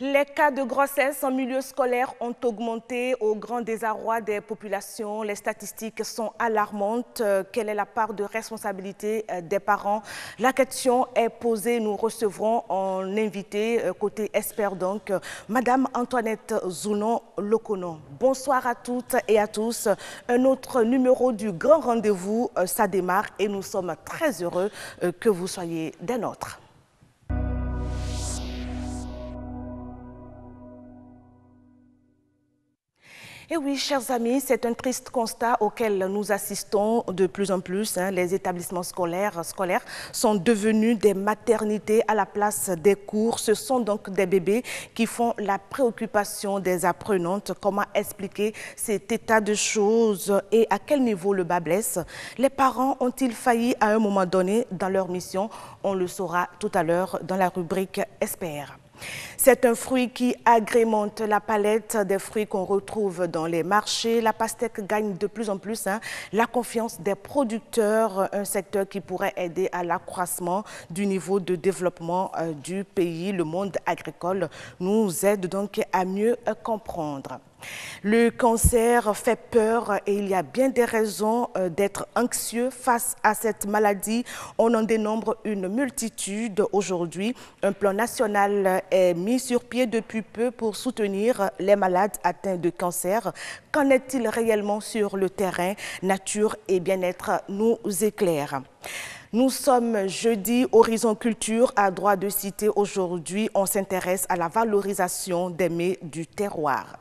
Les cas de grossesse en milieu scolaire ont augmenté au grand désarroi des populations. Les statistiques sont alarmantes. Quelle est la part de responsabilité des parents? La question est posée. Nous recevrons en invité, côté expert donc, Madame Antoinette Zounon-Lokonon. Bonsoir à toutes et à tous. Un autre numéro du Grand Rendez-vous, ça démarre et nous sommes très heureux que vous soyez des nôtres. Et oui, chers amis, c'est un triste constat auquel nous assistons de plus en plus. Les établissements scolaires sont devenus des maternités à la place des cours. Ce sont donc des bébés qui font la préoccupation des apprenantes. Comment expliquer cet état de choses et à quel niveau le bas blesse? Les parents ont-ils failli à un moment donné dans leur mission? On le saura tout à l'heure dans la rubrique SPR. C'est un fruit qui agrémente la palette des fruits qu'on retrouve dans les marchés. La pastèque gagne de plus en plus la confiance des producteurs, un secteur qui pourrait aider à l'accroissement du niveau de développement du pays. Le monde agricole nous aide donc à mieux comprendre. Le cancer fait peur et il y a bien des raisons d'être anxieux face à cette maladie. On en dénombre une multitude aujourd'hui. Un plan national est mis sur pied depuis peu pour soutenir les malades atteints de cancer. Qu'en est-il réellement sur le terrain? Nature et bien-être nous éclairent. Nous sommes jeudi, Horizon Culture a droit de citer aujourd'hui. On s'intéresse à la valorisation des mets du terroir.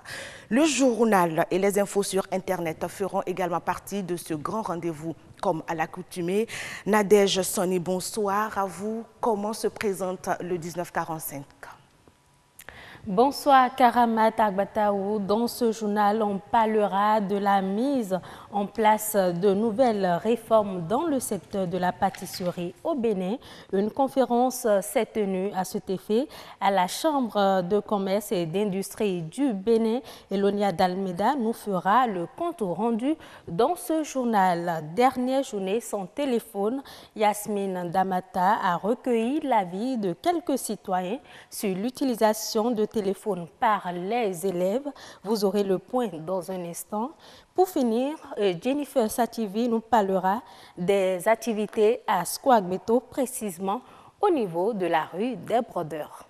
Le journal et les infos sur Internet feront également partie de ce grand rendez-vous. Comme à l'accoutumée, Nadège Sonny, bonsoir à vous. Comment se présente le 1945? Bonsoir Karamat Agbataou. Dans ce journal, on parlera de la mise en place de nouvelles réformes dans le secteur de la pâtisserie au Bénin. Une conférence s'est tenue à cet effet à la Chambre de commerce et d'industrie du Bénin. Elonia Dalmeda nous fera le compte rendu dans ce journal. Dernière journée sans téléphone, Yasmine Damata a recueilli l'avis de quelques citoyens sur l'utilisation de téléphone par les élèves. Vous aurez le point dans un instant. Pour finir, Jennifer Sativi nous parlera des activités à Squagbeto, précisément au niveau de la rue des Brodeurs.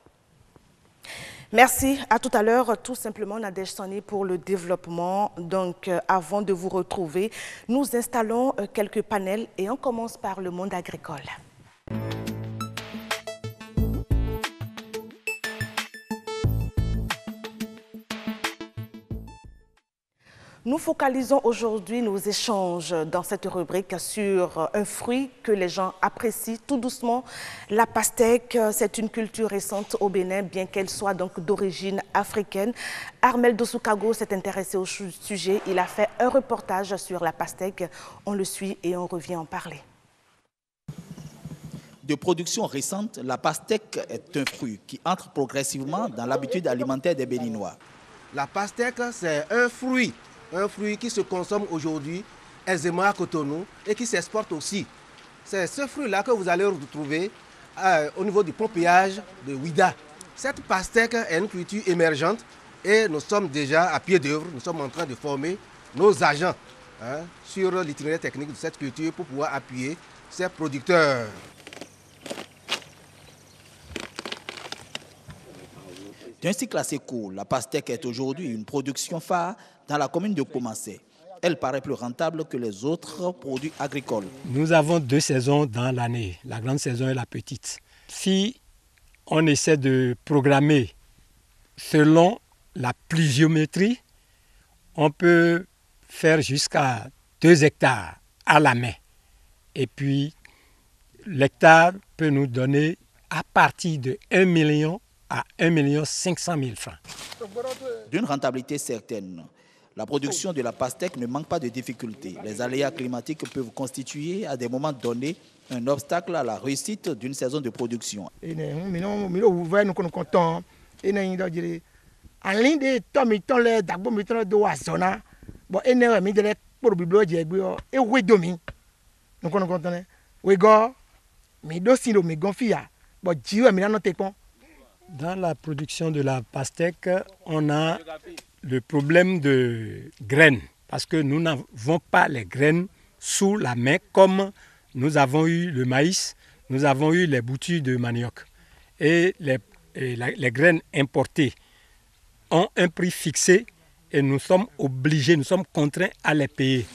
Merci, à tout à l'heure. Tout simplement, Nadège Sonny pour le développement. Donc, avant de vous retrouver, nous installons quelques panels et on commence par le monde agricole. Nous focalisons aujourd'hui nos échanges dans cette rubrique sur un fruit que les gens apprécient tout doucement. La pastèque, c'est une culture récente au Bénin, bien qu'elle soit donc d'origine africaine. Armel Dossoukago s'est intéressé au sujet. Il a fait un reportage sur la pastèque. On le suit et on revient en parler. De production récente, la pastèque est un fruit qui entre progressivement dans l'habitude alimentaire des Béninois. La pastèque, c'est un fruit qui se consomme aujourd'hui aisément à Cotonou et qui s'exporte aussi. C'est ce fruit-là que vous allez retrouver au niveau du pompéage de Ouida. Cette pastèque est une culture émergente et nous sommes déjà à pied d'œuvre. Nous sommes en train de former nos agents sur l'itinéraire technique de cette culture pour pouvoir appuyer ces producteurs. D'un cycle assez court, la pastèque est aujourd'hui une production phare dans la commune de Komassé. Elle paraît plus rentable que les autres produits agricoles. Nous avons deux saisons dans l'année, la grande saison et la petite. Si on essaie de programmer selon la pluviométrie, on peut faire jusqu'à 2 hectares à la main. Et puis, l'hectare peut nous donner à partir de 1 million à 1 500 000 francs. D'une rentabilité certaine, la production de la pastèque ne manque pas de difficultés. Les aléas climatiques peuvent constituer à des moments donnés un obstacle à la réussite d'une saison de production. Dans la production de la pastèque, on a le problème de graines, parce que nous n'avons pas les graines sous la main comme nous avons eu le maïs, nous avons eu les boutures de manioc. Et les graines importées ont un prix fixé et nous sommes obligés, nous sommes contraints à les payer.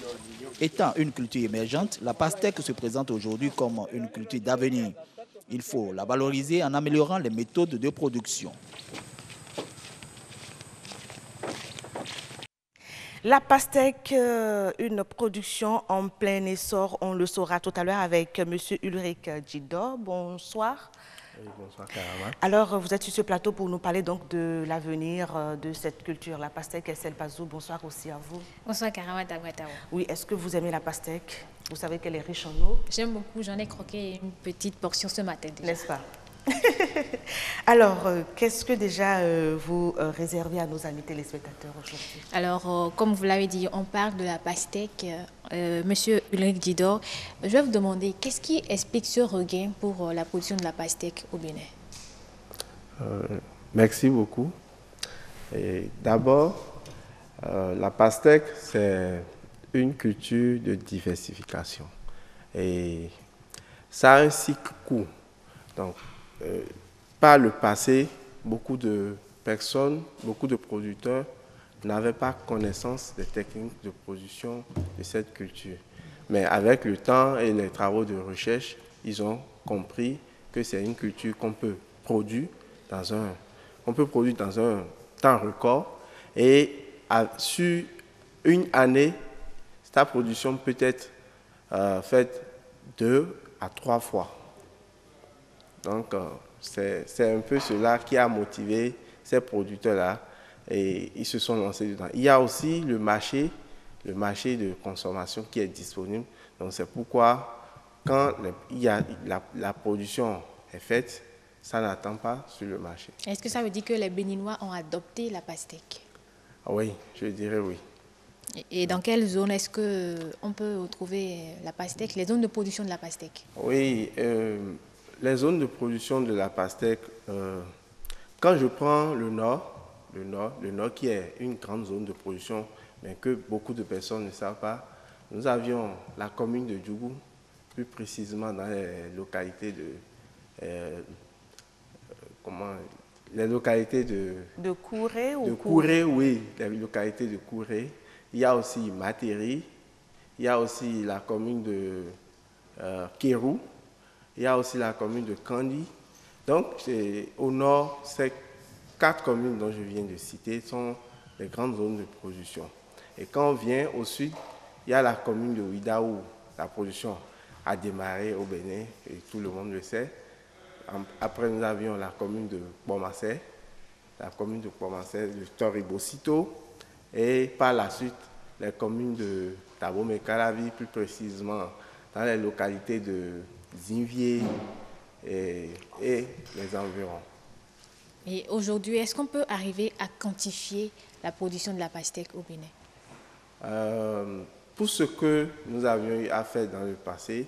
Étant une culture émergente, la pastèque se présente aujourd'hui comme une culture d'avenir. Il faut la valoriser en améliorant les méthodes de production. La pastèque, une production en plein essor, on le saura tout à l'heure avec M. Ulrich Djidor. Bonsoir. Oui, bonsoir Karama. Alors, vous êtes sur ce plateau pour nous parler donc de l'avenir de cette culture, la pastèque et Sel Pazou. Bonsoir aussi à vous. Bonsoir Karama Dagwatao. Oui, est-ce que vous aimez la pastèque? Vous savez qu'elle est riche en eau. J'aime beaucoup, j'en ai croqué une petite portion ce matin déjà. N'est-ce pas? Alors, qu'est-ce que déjà vous réservez à nos amis téléspectateurs aujourd'hui? Alors, comme vous l'avez dit, on parle de la pastèque. Monsieur Ulrich Djidor, je vais vous demander, qu'est-ce qui explique ce regain pour la production de la pastèque au Bénin? Merci beaucoup. D'abord, la pastèque, c'est une culture de diversification. Et ça a un cycle court. Donc, par le passé, beaucoup de personnes, beaucoup de producteurs n'avaient pas connaissance des techniques de production de cette culture. Mais avec le temps et les travaux de recherche, ils ont compris que c'est une culture qu'on peut produire dans un temps record. Et sur une année, ta production peut être faite 2 à 3 fois. Donc, c'est un peu cela qui a motivé ces producteurs-là et ils se sont lancés dedans. Il y a aussi le marché de consommation qui est disponible. Donc, c'est pourquoi quand la production est faite, ça n'attend pas sur le marché. Est-ce que ça veut dire que les Béninois ont adopté la pastèque? Oui, je dirais oui. Et dans quelle zone est-ce qu'on peut retrouver la pastèque, les zones de production de la pastèque? Oui, les zones de production de la pastèque, quand je prends le nord qui est une grande zone de production, mais que beaucoup de personnes ne savent pas, nous avions la commune de Djougou, plus précisément dans les localités de Kouré ou de Kouré, oui, les localités de Kouré. Il y a aussi Matéri, il y a aussi la commune de Kérou, il y a aussi la commune de Kandi. Donc, au nord, ces 4 communes dont je viens de citer sont les grandes zones de production. Et quand on vient au sud, il y a la commune de Ouida où la production a démarré au Bénin, et tout le monde le sait. Après, nous avions la commune de Bomassé, de Toribosito, et par la suite, les communes de Tabomé-Calavi, plus précisément dans les localités de Zinvier et les environs. Et aujourd'hui, est-ce qu'on peut arriver à quantifier la production de la pastèque au Bénin? Pour ce que nous avions eu à faire dans le passé,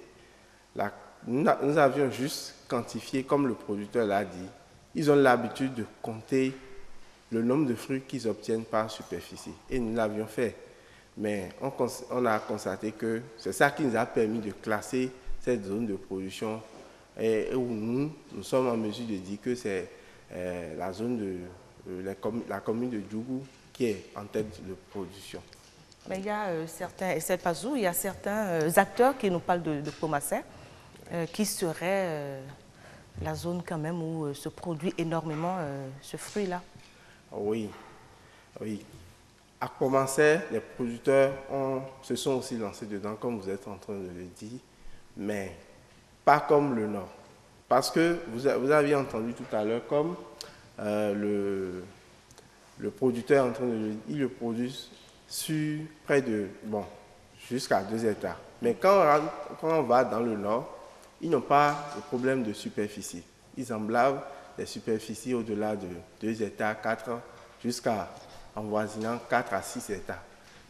nous avions juste quantifié, comme le producteur l'a dit, ils ont l'habitude de compter le nombre de fruits qu'ils obtiennent par superficie. Et nous l'avions fait. Mais on a constaté que c'est ça qui nous a permis de classer cette zone de production et où nous sommes en mesure de dire que c'est la zone la commune de Djougou qui est en tête de production. Mais il y a certains acteurs qui nous parlent de Pomassé, qui serait la zone quand même où se produit énormément ce fruit-là. Oui. À commencer, les producteurs se sont aussi lancés dedans, comme vous êtes en train de le dire, mais pas comme le Nord. Parce que vous aviez entendu tout à l'heure, comme le producteur est en train de le dire, il le produit sur près de, jusqu'à 2 hectares. Mais quand on va dans le Nord, ils n'ont pas de problème de superficie. Ils emblavent des superficies au-delà de 2 hectares, 4, jusqu'à avoisinant 4 à 6 hectares.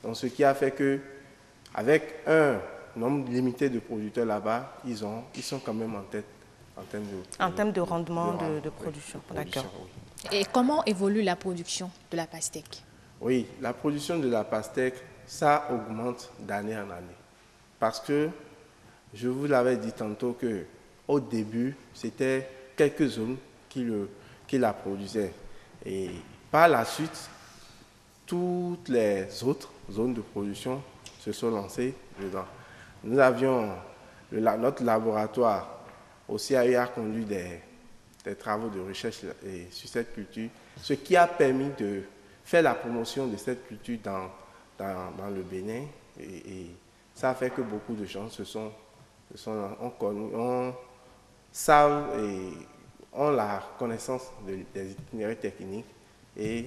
Donc, ce qui a fait que, avec un nombre limité de producteurs là-bas, ils sont quand même en tête en termes de rendement de production. D'accord. Oui. Et comment évolue la production de la pastèque? Oui, la production de la pastèque, ça augmente d'année en année. Parce que, je vous l'avais dit tantôt qu'au début, c'était quelques zones qui la produisaient. Et par la suite, toutes les autres zones de production se sont lancées dedans. Nous avions, notre laboratoire aussi a eu à conduire des travaux de recherche sur cette culture, ce qui a permis de faire la promotion de cette culture dans le Bénin. Et ça a fait que beaucoup de gens ont la connaissance des itinéraires techniques et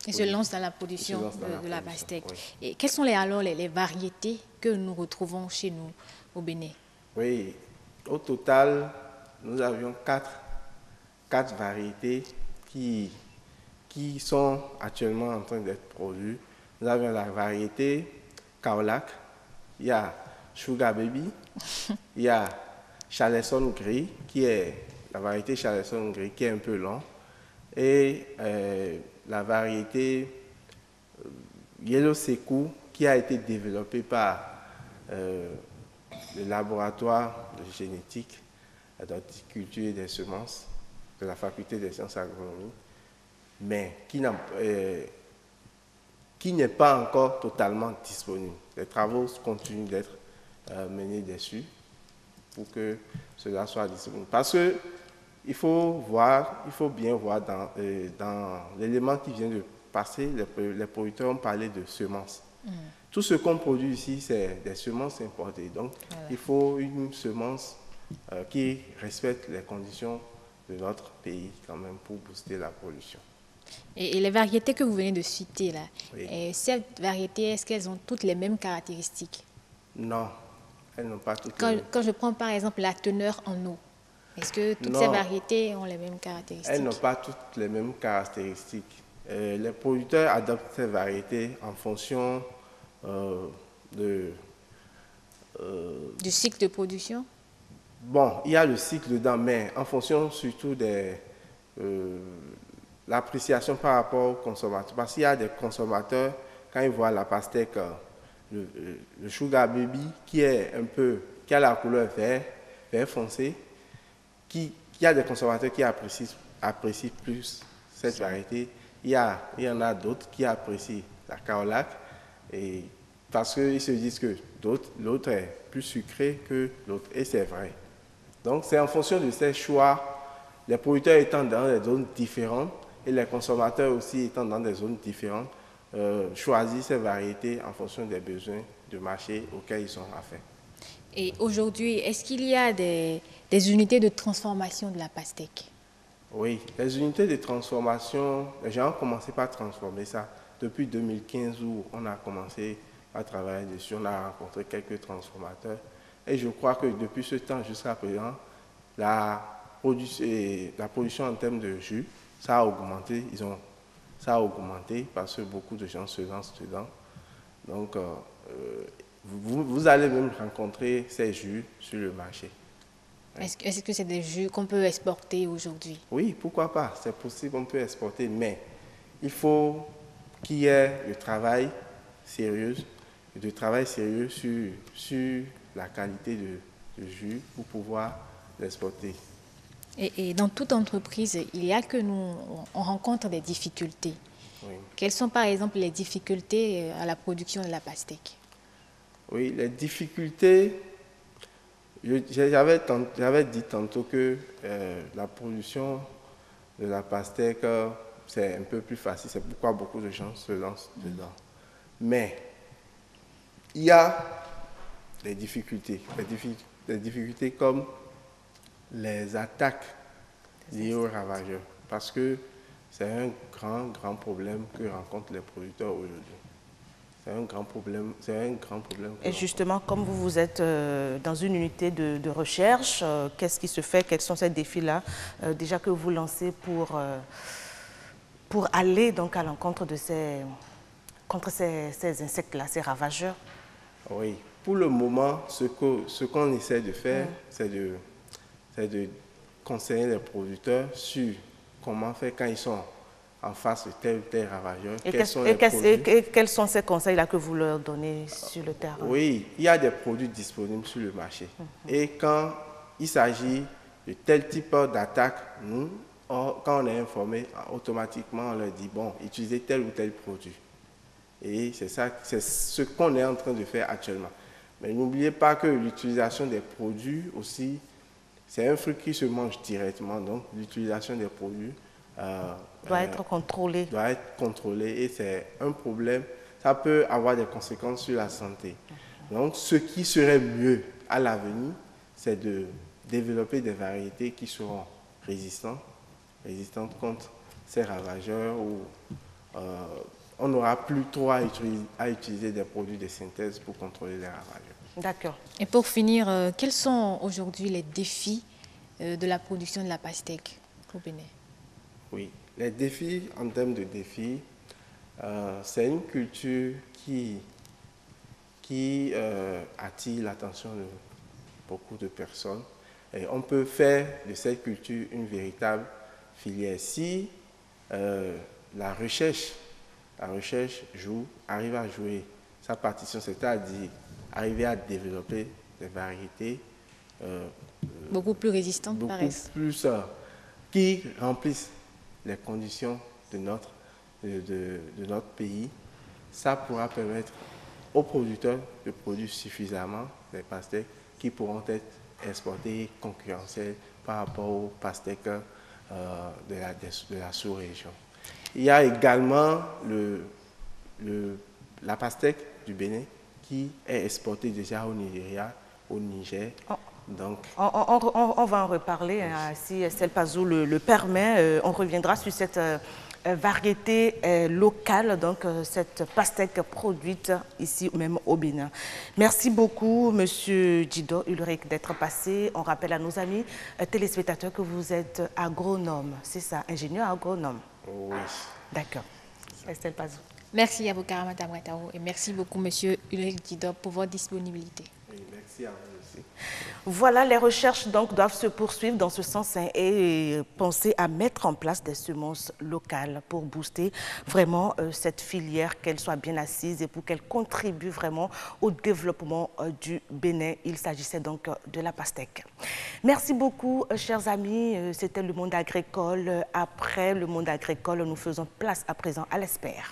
se lancent dans la production de la pastèque. Oui. Et quelles sont alors les variétés que nous retrouvons chez nous au Bénin? Oui, au total, nous avions quatre variétés qui sont actuellement en train d'être produites. Nous avons la variété Kaolack, il y a Sugar Baby, il y a Chalesson Gris, qui est la variété Chalesson Gris qui est un peu long, et la variété Yellow Sekou qui a été développée par le laboratoire de génétique, d'horticulture et des semences de la faculté des sciences agronomiques, mais qui n'est pas encore totalement disponible. Les travaux continuent d'être menés dessus pour que cela soit disponible. Parce que il faut bien voir dans l'élément qui vient de passer, les producteurs ont parlé de semences. Tout ce qu'on produit ici, c'est des semences importées. Donc, il faut une semence qui respecte les conditions de notre pays quand même pour booster la production. Et les variétés que vous venez de citer là, oui. Ces variétés, est-ce qu'elles ont toutes les mêmes caractéristiques? Non, elles n'ont pas toutes les mêmes. Quand je prends par exemple la teneur en eau, est-ce que toutes ces variétés ont les mêmes caractéristiques? Elles n'ont pas toutes les mêmes caractéristiques. Les producteurs adoptent ces variétés en fonction du cycle de production? Bon, il y a le cycle dedans, mais en fonction surtout de l'appréciation par rapport aux consommateurs. Parce qu'il y a des consommateurs, quand ils voient la pastèque, le Sugar Baby, qui a la couleur vert foncé, il y a des consommateurs qui apprécient plus cette variété. Il y en a d'autres qui apprécient la Kaolack, parce qu'ils se disent que l'autre est plus sucré que l'autre. Et c'est vrai. Donc c'est en fonction de ces choix, les producteurs étant dans des zones différentes et les consommateurs aussi étant dans des zones différentes, choisissent ces variétés en fonction des besoins de marché auxquels ils sont affaires. Et aujourd'hui, est-ce qu'il y a des unités de transformation de la pastèque? Oui, les unités de transformation, les gens ont commencé par transformer ça depuis 2015 où on a commencé à travailler dessus. On a rencontré quelques transformateurs. Et je crois que depuis ce temps jusqu'à présent, la production en termes de jus, ça a augmenté. Ça a augmenté parce que beaucoup de gens se lancent dedans. Donc, vous allez même rencontrer ces jus sur le marché. Est-ce que c'est des jus qu'on peut exporter aujourd'hui? Oui, pourquoi pas, c'est possible, on peut exporter, mais il faut qu'il y ait du travail sérieux sur la qualité de jus pour pouvoir l'exporter. Et dans toute entreprise, il y a que on rencontre des difficultés. Oui. Quelles sont par exemple les difficultés à la production de la pastèque? Oui, les difficultés, j'avais dit tantôt que la production de la pastèque, c'est un peu plus facile, c'est pourquoi beaucoup de gens se lancent dedans. Mais il y a des difficultés comme les attaques liées aux ravageurs, parce que c'est un grand problème que rencontrent les producteurs aujourd'hui. C'est un grand problème. Et justement, comme vous êtes dans une unité de recherche, qu'est-ce qui se fait? Quels sont ces défis-là déjà que vous lancez pour aller donc à l'encontre de contre ces insectes-là, ces ravageurs? Oui, pour le moment, ce qu'on essaie de faire, c'est c'est de conseiller les producteurs sur comment faire quand ils sont en face de tel ou tel ravageur. Quels sont ces conseils-là que vous leur donnez sur le terrain? Oui, il y a des produits disponibles sur le marché. Et quand il s'agit de tel type d'attaque, nous, quand on est informé, automatiquement on leur dit, bon, utilisez tel ou tel produit. Et c'est ce qu'on est en train de faire actuellement. Mais n'oubliez pas que l'utilisation des produits aussi, c'est un fruit qui se mange directement. Donc l'utilisation des produits doit être contrôlée. Doit être contrôlée et c'est un problème. Ça peut avoir des conséquences sur la santé. Donc ce qui serait mieux à l'avenir, c'est de développer des variétés qui seront résistantes contre ces ravageurs où on n'aura plus trop à utiliser des produits de synthèse pour contrôler les ravageurs. D'accord. Et pour finir, quels sont aujourd'hui les défis de la production de la pastèque au Bénin? Oui, les défis, en termes de défis, c'est une culture qui attire l'attention de beaucoup de personnes. Et on peut faire de cette culture une véritable filière si la recherche arrive à jouer sa partition, c'est-à-dire arriver à développer des variétés beaucoup plus résistantes, qui remplissent les conditions de notre pays. Ça pourra permettre aux producteurs de produire suffisamment des pastèques qui pourront être exportées et concurrentielles par rapport aux pastèques de la sous-région. Il y a également la pastèque du Bénin qui est exportée déjà au Nigeria, au Niger. Donc, on va en reparler si Estelle Pazou le permet. On reviendra sur cette variété locale, donc cette pastèque produite ici même au Bénin. Merci beaucoup, Monsieur Djido Ulrich, d'être passé. On rappelle à nos amis téléspectateurs que vous êtes agronome, c'est ça, ingénieur agronome. Oui. D'accord. Estelle Pazou. Merci à vous, Karamata Mwatao, et merci beaucoup, Monsieur Ulrich Djido, pour votre disponibilité. Oui, merci à vous aussi. Voilà, les recherches donc doivent se poursuivre dans ce sens et penser à mettre en place des semences locales pour booster vraiment cette filière, qu'elle soit bien assise et pour qu'elle contribue vraiment au développement du Bénin. Il s'agissait donc de la pastèque. Merci beaucoup, chers amis. C'était le monde agricole. Après le monde agricole, nous faisons place à présent à l'ESPER.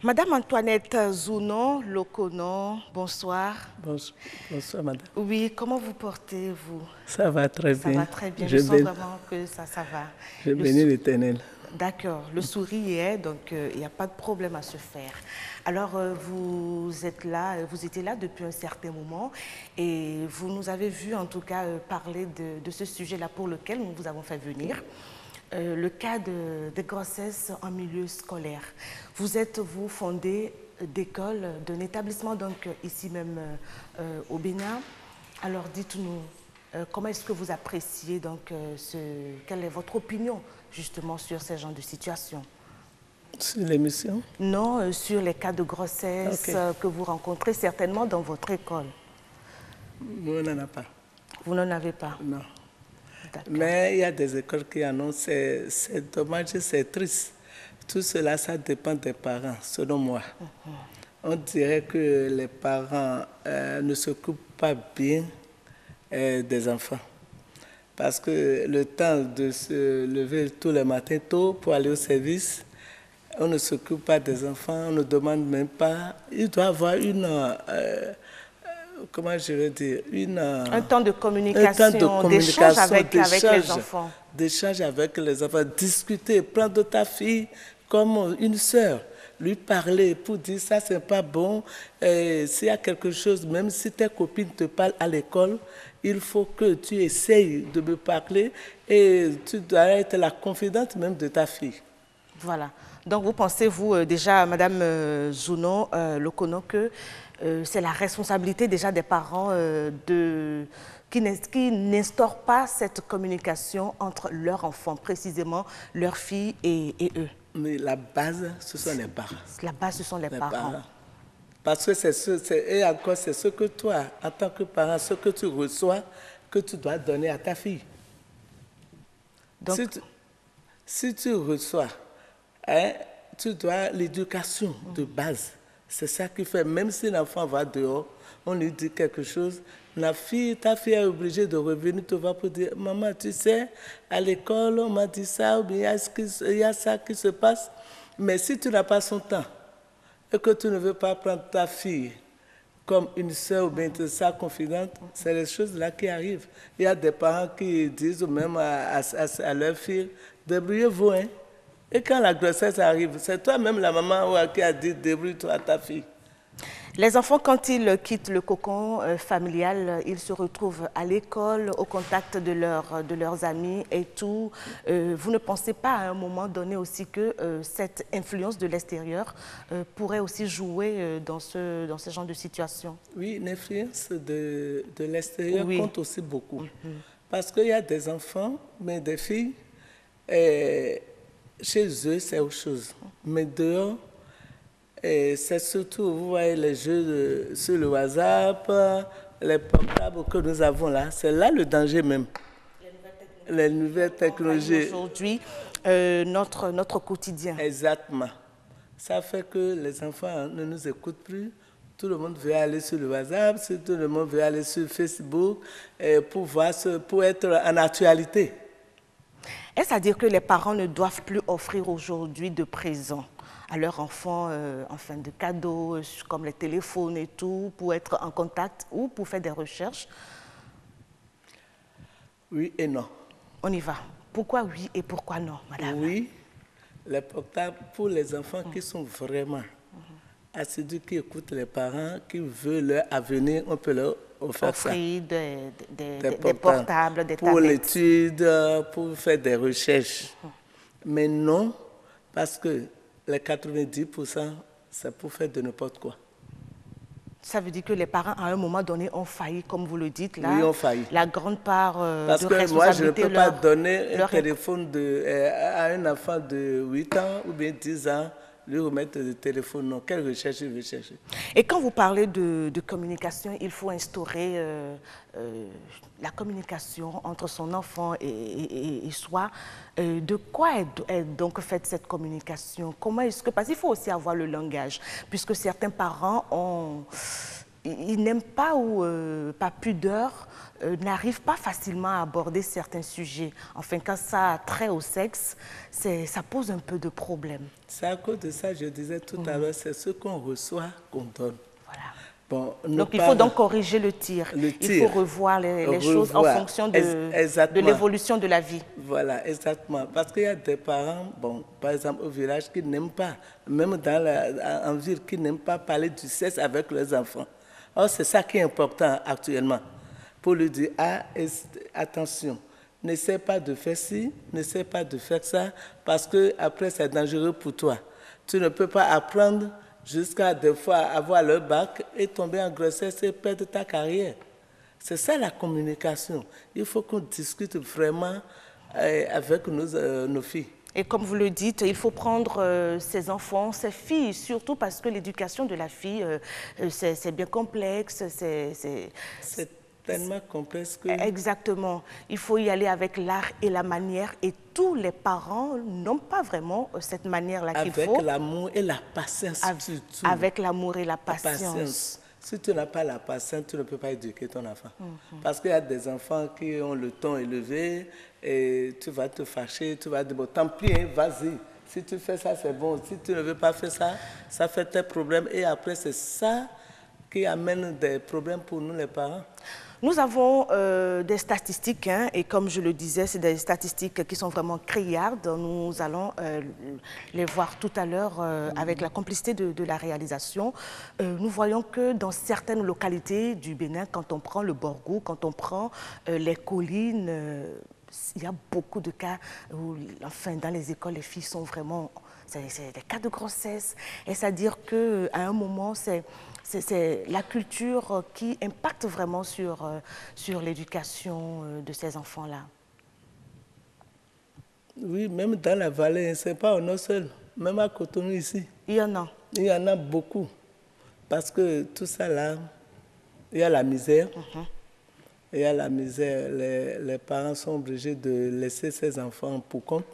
Madame Antoinette Zounon Lokonon, bonsoir. Bonsoir, madame. Oui, comment vous portez-vous? Ça va très bien. Ça va très bien, je sens vraiment que ça va. Je bénis l'Éternel. D'accord, le sourire y est, donc il n'y a pas de problème à se faire. Alors, vous étiez là depuis un certain moment et vous nous avez vu en tout cas parler de ce sujet-là pour lequel nous vous avons fait venir. Le cas de grossesse en milieu scolaire. Vous êtes, vous, fondé d'école, d'un établissement, donc ici même au Bénin. Alors, dites-nous, comment est-ce que vous appréciez, donc, quelle est votre opinion, justement, sur ces genres de situations? Sur l'émission? Non, sur les cas de grossesse que vous rencontrez certainement dans votre école. Vous n'en avez pas. Vous n'en avez pas? Non. Mais il y a des écoles qui annoncent, c'est dommage, c'est triste. Tout cela, ça dépend des parents, selon moi. On dirait que les parents ne s'occupent pas bien des enfants. Parce que le temps de se lever tous les matins tôt pour aller au service, on ne s'occupe pas des enfants, on ne demande même pas. Il doit avoir une... comment je vais dire, un temps de communication, d'échange avec les enfants. D'échange avec les enfants, discuter, prendre ta fille comme une sœur, lui parler pour dire ça c'est pas bon, s'il y a quelque chose, même si tes copines te parlent à l'école, il faut que tu essayes de me parler et tu dois être la confidente même de ta fille. Voilà. Donc vous pensez, vous, déjà, Madame Zouno Lokono, que c'est la responsabilité déjà des parents qui n'instaurent pas cette communication entre leurs enfants, précisément leurs filles et eux. Mais la base, ce sont les parents. La base, ce sont les parents. Parce que c'est ce que toi, en tant que parent, ce que tu reçois, que tu dois donner à ta fille. Donc, si tu reçois, tu dois l'éducation de base. C'est ça qui fait, même si l'enfant va dehors, on lui dit quelque chose, ta fille est obligée de revenir te voir pour dire, maman, tu sais, à l'école, on m'a dit ça, ou bien il y a ça qui se passe. Mais si tu n'as pas son temps, et que tu ne veux pas prendre ta fille comme une sœur ou bien sa confidente, c'est les choses-là qui arrivent. Il y a des parents qui disent même à leur fille, débrouillez-vous, hein. Et quand la grossesse arrive, c'est toi-même la maman qui a dit débrouille-toi à ta fille. Les enfants, quand ils quittent le cocon familial, ils se retrouvent à l'école, au contact de leurs amis et tout. Vous ne pensez pas à un moment donné aussi que cette influence de l'extérieur pourrait aussi jouer dans ce genre de situation? Oui, l'influence de l'extérieur compte aussi beaucoup. Parce qu'il y a des enfants, mais des filles, chez eux, c'est autre chose. Mais dehors, c'est surtout, vous voyez, les jeux sur le WhatsApp, les portables que nous avons là, c'est là le danger même. Les nouvelles technologies. Aujourd'hui, notre quotidien. Exactement. Ça fait que les enfants ne nous écoutent plus. Tout le monde veut aller sur le WhatsApp, tout le monde veut aller sur Facebook pour être en actualité. Est-ce à dire que les parents ne doivent plus offrir aujourd'hui de présents à leurs enfants, enfin de cadeaux, comme les téléphones et tout, pour être en contact ou pour faire des recherches? Oui et non. On y va. Pourquoi oui et pourquoi non, madame? Oui, les portables pour les enfants qui sont vraiment assidus, qui écoutent les parents, qui veulent leur avenir, on peut leur offrir des portables, des tablettes. Pour l'étude, pour faire des recherches. Mais non, parce que les 90%, c'est pour faire de n'importe quoi. Ça veut dire que les parents, à un moment donné, ont failli, comme vous le dites, là. Oui, ont failli. La grande part parce que moi, je ne peux pas donner un téléphone à un enfant de 8 ans ou bien 10 ans, lui remettre le téléphone. Non, quelle recherche il veut chercher? Et quand vous parlez de communication, il faut instaurer la communication entre son enfant et soi. De quoi est donc faite cette communication? Comment est-ce que... Parce qu'il faut aussi avoir le langage, puisque certains parents ils n'aiment pas ou par pudeur, n'arrivent pas facilement à aborder certains sujets. Enfin, quand ça a trait au sexe, ça pose un peu de problème. C'est à cause de ça, je disais tout à l'heure, c'est ce qu'on reçoit qu'on donne. Voilà. Bon, donc il faut donc corriger le tir. Il faut revoir les choses en fonction de l'évolution de la vie. Voilà, exactement. Parce qu'il y a des parents, bon, par exemple au village, qui n'aiment pas, même en ville, qui n'aiment pas parler du sexe avec leurs enfants. Or, c'est ça qui est important actuellement. Pour lui dire, attention, n'essaie pas de faire ci, n'essaie pas de faire ça, parce que après c'est dangereux pour toi. Tu ne peux pas apprendre jusqu'à des fois avoir le bac et tomber en grossesse et perdre ta carrière. C'est ça la communication. Il faut qu'on discute vraiment avec nos filles. Et comme vous le dites, il faut prendre ses enfants, ses filles, surtout parce que l'éducation de la fille, c'est bien complexe. C'est tellement complexe que... Exactement. Il faut y aller avec l'art et la manière. Et tous les parents n'ont pas vraiment cette manière-là qu'il faut. Avec l'amour et la patience surtout. Avec l'amour et la patience. Si tu n'as pas la patience, tu ne peux pas éduquer ton enfant. Parce qu'il y a des enfants qui ont le ton élevé et tu vas te fâcher, tu vas dire, bon, tant pis, hein, vas-y. Si tu fais ça, c'est bon. Si tu ne veux pas faire ça, ça fait tes problèmes. Et après, c'est ça qui amène des problèmes pour nous, les parents. Nous avons des statistiques, hein, et comme je le disais, c'est des statistiques qui sont vraiment criardes. Nous allons les voir tout à l'heure avec la complicité de la réalisation. Nous voyons que dans certaines localités du Bénin, quand on prend le Borgou, quand on prend les collines, il y a beaucoup de cas où, enfin, dans les écoles, les filles sont vraiment... C'est des cas de grossesse. Et c'est-à-dire qu'à un moment, c'est la culture qui impacte vraiment sur l'éducation de ces enfants-là. Oui, même dans la vallée, ce n'est pas au nord seul. Même à Cotonou ici. Il y en a. Il y en a beaucoup. Parce que tout ça là, il y a la misère. Il y a la misère. Les parents sont obligés de laisser ces enfants pour compte.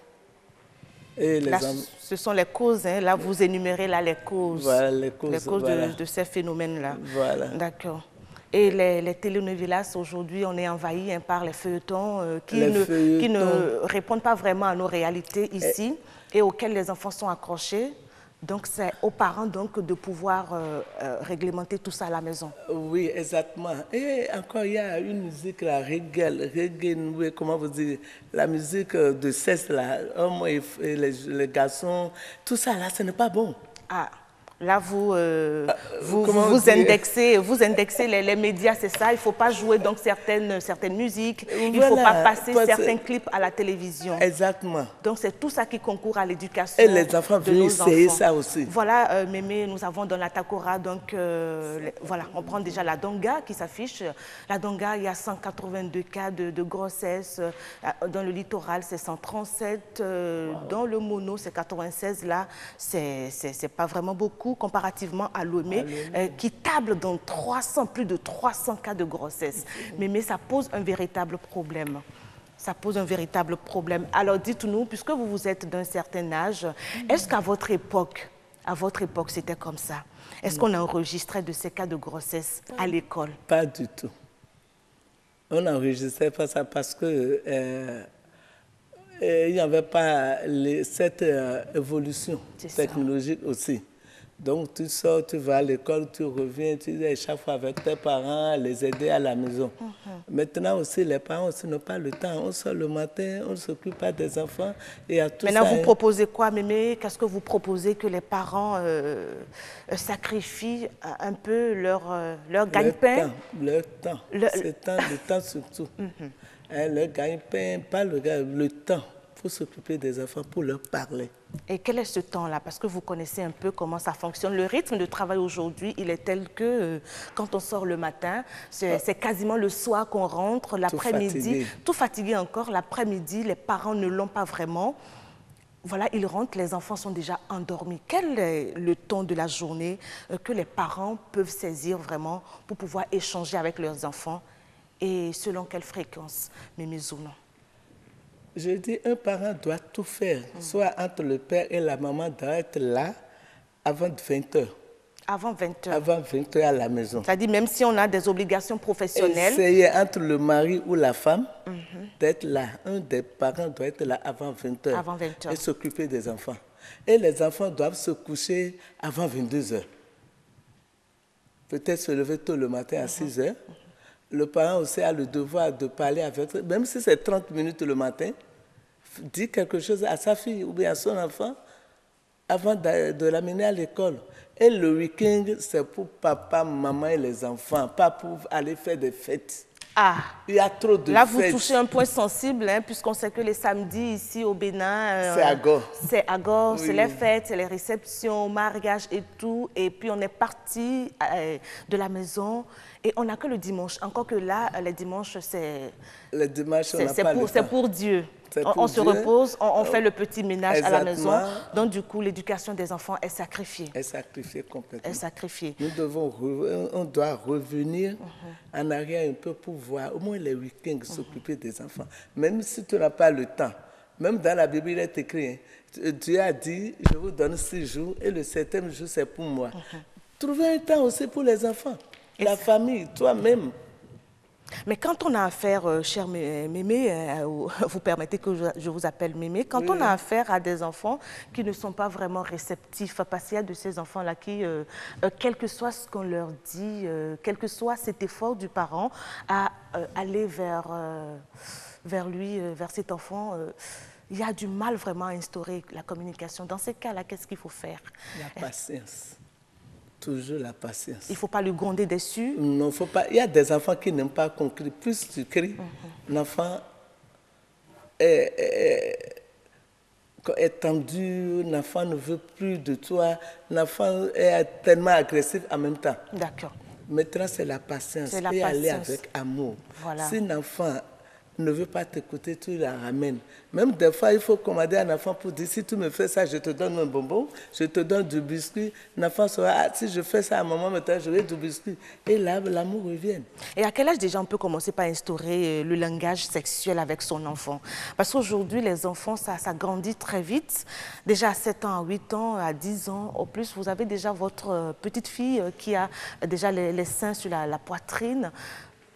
Et là, ce sont les causes, hein. Là vous énumérez là les causes, voilà, les causes voilà. de ces phénomènes-là. Voilà. D'accord. Et les telenovelas, aujourd'hui, on est envahi, hein, par les feuilletons qui ne répondent pas vraiment à nos réalités ici et auxquels les enfants sont accrochés. Donc c'est aux parents donc, de pouvoir réglementer tout ça à la maison. Oui, exactement. Et encore, il y a une musique, la reggae, comment vous dites, la musique de sexe, là, hommes et les garçons, tout ça là, ce n'est pas bon. Ah. Là, vous indexez les médias, c'est ça. Il ne faut pas jouer donc certaines musiques. Il ne faut pas passer certains clips à la télévision. Exactement. Donc, c'est tout ça qui concourt à l'éducation. Et les enfants veulent essayer ça aussi. Voilà, Mémé, nous avons dans la Takora, donc, voilà, on prend déjà la Donga qui s'affiche. La Donga, il y a 182 cas de grossesse. Dans le littoral, c'est 137. Dans le Mono, c'est 96. Là, c'est pas vraiment beaucoup, comparativement à Lomé, qui table dans plus de 300 cas de grossesse. Mais ça pose un véritable problème. Ça pose un véritable problème. Alors dites-nous, puisque vous êtes d'un certain âge, est-ce qu'à votre époque, c'était comme ça? Est-ce qu'on enregistrait de ces cas de grossesse à l'école? Pas du tout. On n'enregistrait pas ça parce que il n'y avait pas cette évolution technologique aussi. Donc, tu sors, tu vas à l'école, tu reviens, tu es chaque fois avec tes parents, les aider à la maison. Maintenant aussi, les parents aussi n'ont pas le temps. On sort le matin, on ne s'occupe pas des enfants. Et à tout maintenant, ça, vous proposez quoi, Mémé? Qu'est-ce que vous proposez que les parents sacrifient un peu leur gagne-pain? Le temps surtout. Le gagne-pain, pas le temps. Pour s'occuper des enfants, pour leur parler. Et quel est ce temps-là? Parce que vous connaissez un peu comment ça fonctionne. Le rythme de travail aujourd'hui, il est tel que quand on sort le matin, c'est quasiment le soir qu'on rentre, l'après-midi, tout fatigué encore, l'après-midi, les parents ne l'ont pas vraiment. Voilà, ils rentrent, les enfants sont déjà endormis. Quel est le temps de la journée que les parents peuvent saisir vraiment pour pouvoir échanger avec leurs enfants? Et selon quelle fréquence, Mémé Zounon? Je dis, un parent doit tout faire, soit entre le père et la maman, doit être là avant 20 heures. Avant 20 heures? Avant 20 heures à la maison. C'est-à-dire, même si on a des obligations professionnelles... Essayer entre le mari ou la femme d'être là. Un des parents doit être là avant 20 heures. Avant 20 heures. Et s'occuper des enfants. Et les enfants doivent se coucher avant 22 heures. Peut-être se lever tôt le matin à 6 heures. Le parent aussi a le devoir de parler avec eux, même si c'est 30 minutes le matin, dire quelque chose à sa fille ou bien à son enfant avant de l'amener à l'école. Et le week-end, c'est pour papa, maman et les enfants, pas pour aller faire des fêtes. Ah, il y a trop de fêtes. Là, vous touchez un point sensible, hein, puisqu'on sait que les samedis, ici au Bénin... c'est Agor. C'est Agor, oui. C'est les fêtes, c'est les réceptions, mariages et tout. Et puis, on est parti de la maison et on n'a que le dimanche. Encore que là, les dimanches, c'est... Les dimanches, on n'a pas le temps. C'est pour Dieu. On se repose, on fait le petit ménage à la maison. Donc, du coup, l'éducation des enfants est sacrifiée. Est sacrifiée complètement. Est sacrifiée. On doit revenir en arrière un peu pour voir, au moins les week-ends, s'occuper des enfants. Même si tu n'as pas le temps. Même dans la Bible, il est écrit, Dieu a dit, je vous donne 6 jours et le 7e jour, c'est pour moi. Trouvez un temps aussi pour les enfants. la famille, toi-même. Mais quand on a affaire, cher Mémé, vous permettez que je vous appelle Mémé, quand on a affaire à des enfants qui ne sont pas vraiment réceptifs, parce qu'il y a de ces enfants-là qui, quel que soit ce qu'on leur dit, quel que soit cet effort du parent à aller vers lui, vers cet enfant, il y a du mal vraiment à instaurer la communication. Dans ces cas-là, qu'est-ce qu'il faut faire? La patience. Toujours la patience. Il ne faut pas lui gronder dessus. Non, faut pas. Il y a des enfants qui n'aiment pas qu'on crie. Plus tu cries, l'enfant est tendu, l'enfant ne veut plus de toi, l'enfant est tellement agressif en même temps. D'accord. Maintenant, c'est la patience et aller avec amour. Voilà. Si l'enfant ne veut pas t'écouter, tu la ramènes. Même des fois, il faut commander un enfant pour dire, si tu me fais ça, je te donne un bonbon, je te donne du biscuit. L'enfant saura, si je fais ça à maman, maintenant, je vais du biscuit. Et là, l'amour revient. Et à quel âge déjà on peut commencer par instaurer le langage sexuel avec son enfant? Parce qu'aujourd'hui, les enfants, ça grandit très vite. Déjà à 7 ans, à 8 ans, à 10 ans, au plus, vous avez déjà votre petite fille qui a déjà les seins sur la poitrine.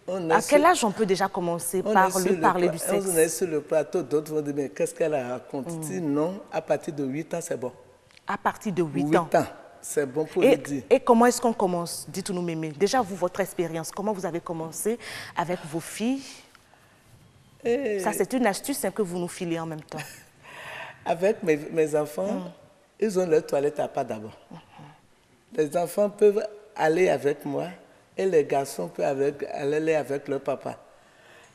À quel âge on peut déjà commencer par lui parler du sexe? On est sur le plateau, d'autres vont dire, mais qu'est-ce qu'elle a raconté? Non, à partir de 8 ans, c'est bon. À partir de 8 ans? 8 ans, c'est bon pour lui dire. Et comment est-ce qu'on commence? Dites-nous, Mémé. Déjà, vous, votre expérience, comment vous avez commencé avec vos filles? Ça, c'est une astuce que vous nous filez en même temps. Avec mes enfants, ils ont leur toilette à part d'abord. Les enfants peuvent aller avec moi. Et les garçons peuvent aller avec leur papa.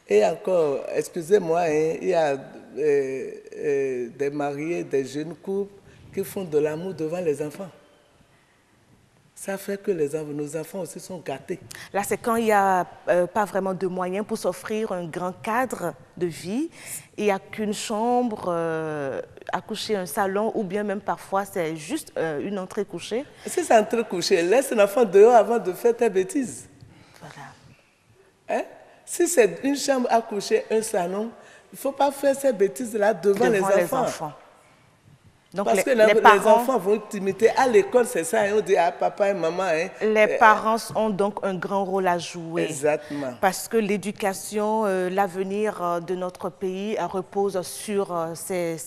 Et encore, excusez-moi, il y a des mariés, des jeunes couples qui font de l'amour devant les enfants. Ça fait que nos enfants aussi sont gâtés. Là, c'est quand il n'y a pas vraiment de moyens pour s'offrir un grand cadre de vie. Il n'y a qu'une chambre à coucher, un salon, ou bien même parfois, c'est juste une entrée couchée. Si c'est entrée couchée, laisse l'enfant dehors avant de faire tes bêtises. Voilà. Hein? Si c'est une chambre à coucher, un salon, il ne faut pas faire ces bêtises-là devant les enfants. Donc parce que les enfants vont t'imiter. À l'école, c'est ça. On dit à papa et maman. Les parents ont donc un grand rôle à jouer. Exactement. Parce que l'éducation, l'avenir de notre pays repose sur ces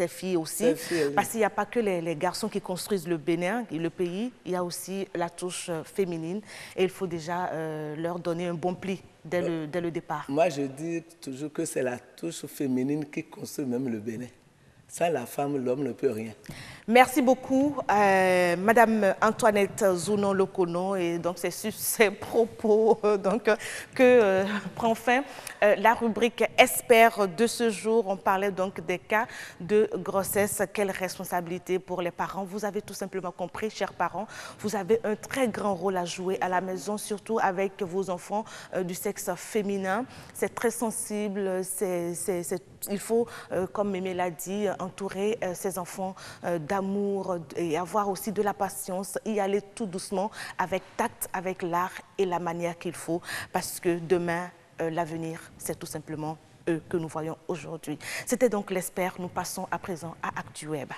filles aussi. Parce qu'il n'y a pas que les garçons qui construisent le Bénin et le pays. Il y a aussi la touche féminine. Et il faut déjà leur donner un bon pli dès le départ. Moi, je dis toujours que c'est la touche féminine qui construit même le Bénin. Sans la femme, l'homme ne peut rien. Merci beaucoup, Madame Antoinette Zounon Lokono. Et donc, c'est sur ces propos que prend fin la rubrique Espère de ce jour. On parlait donc des cas de grossesse. Quelle responsabilité pour les parents? Vous avez tout simplement compris, chers parents, vous avez un très grand rôle à jouer à la maison, surtout avec vos enfants du sexe féminin. C'est très sensible, il faut, comme Mémé l'a dit, entourer ces enfants d'amour et avoir aussi de la patience, y aller tout doucement, avec tact, avec l'art et la manière qu'il faut, parce que demain, l'avenir, c'est tout simplement eux que nous voyons aujourd'hui. C'était donc l'Espère. Nous passons à présent à ActuWeb.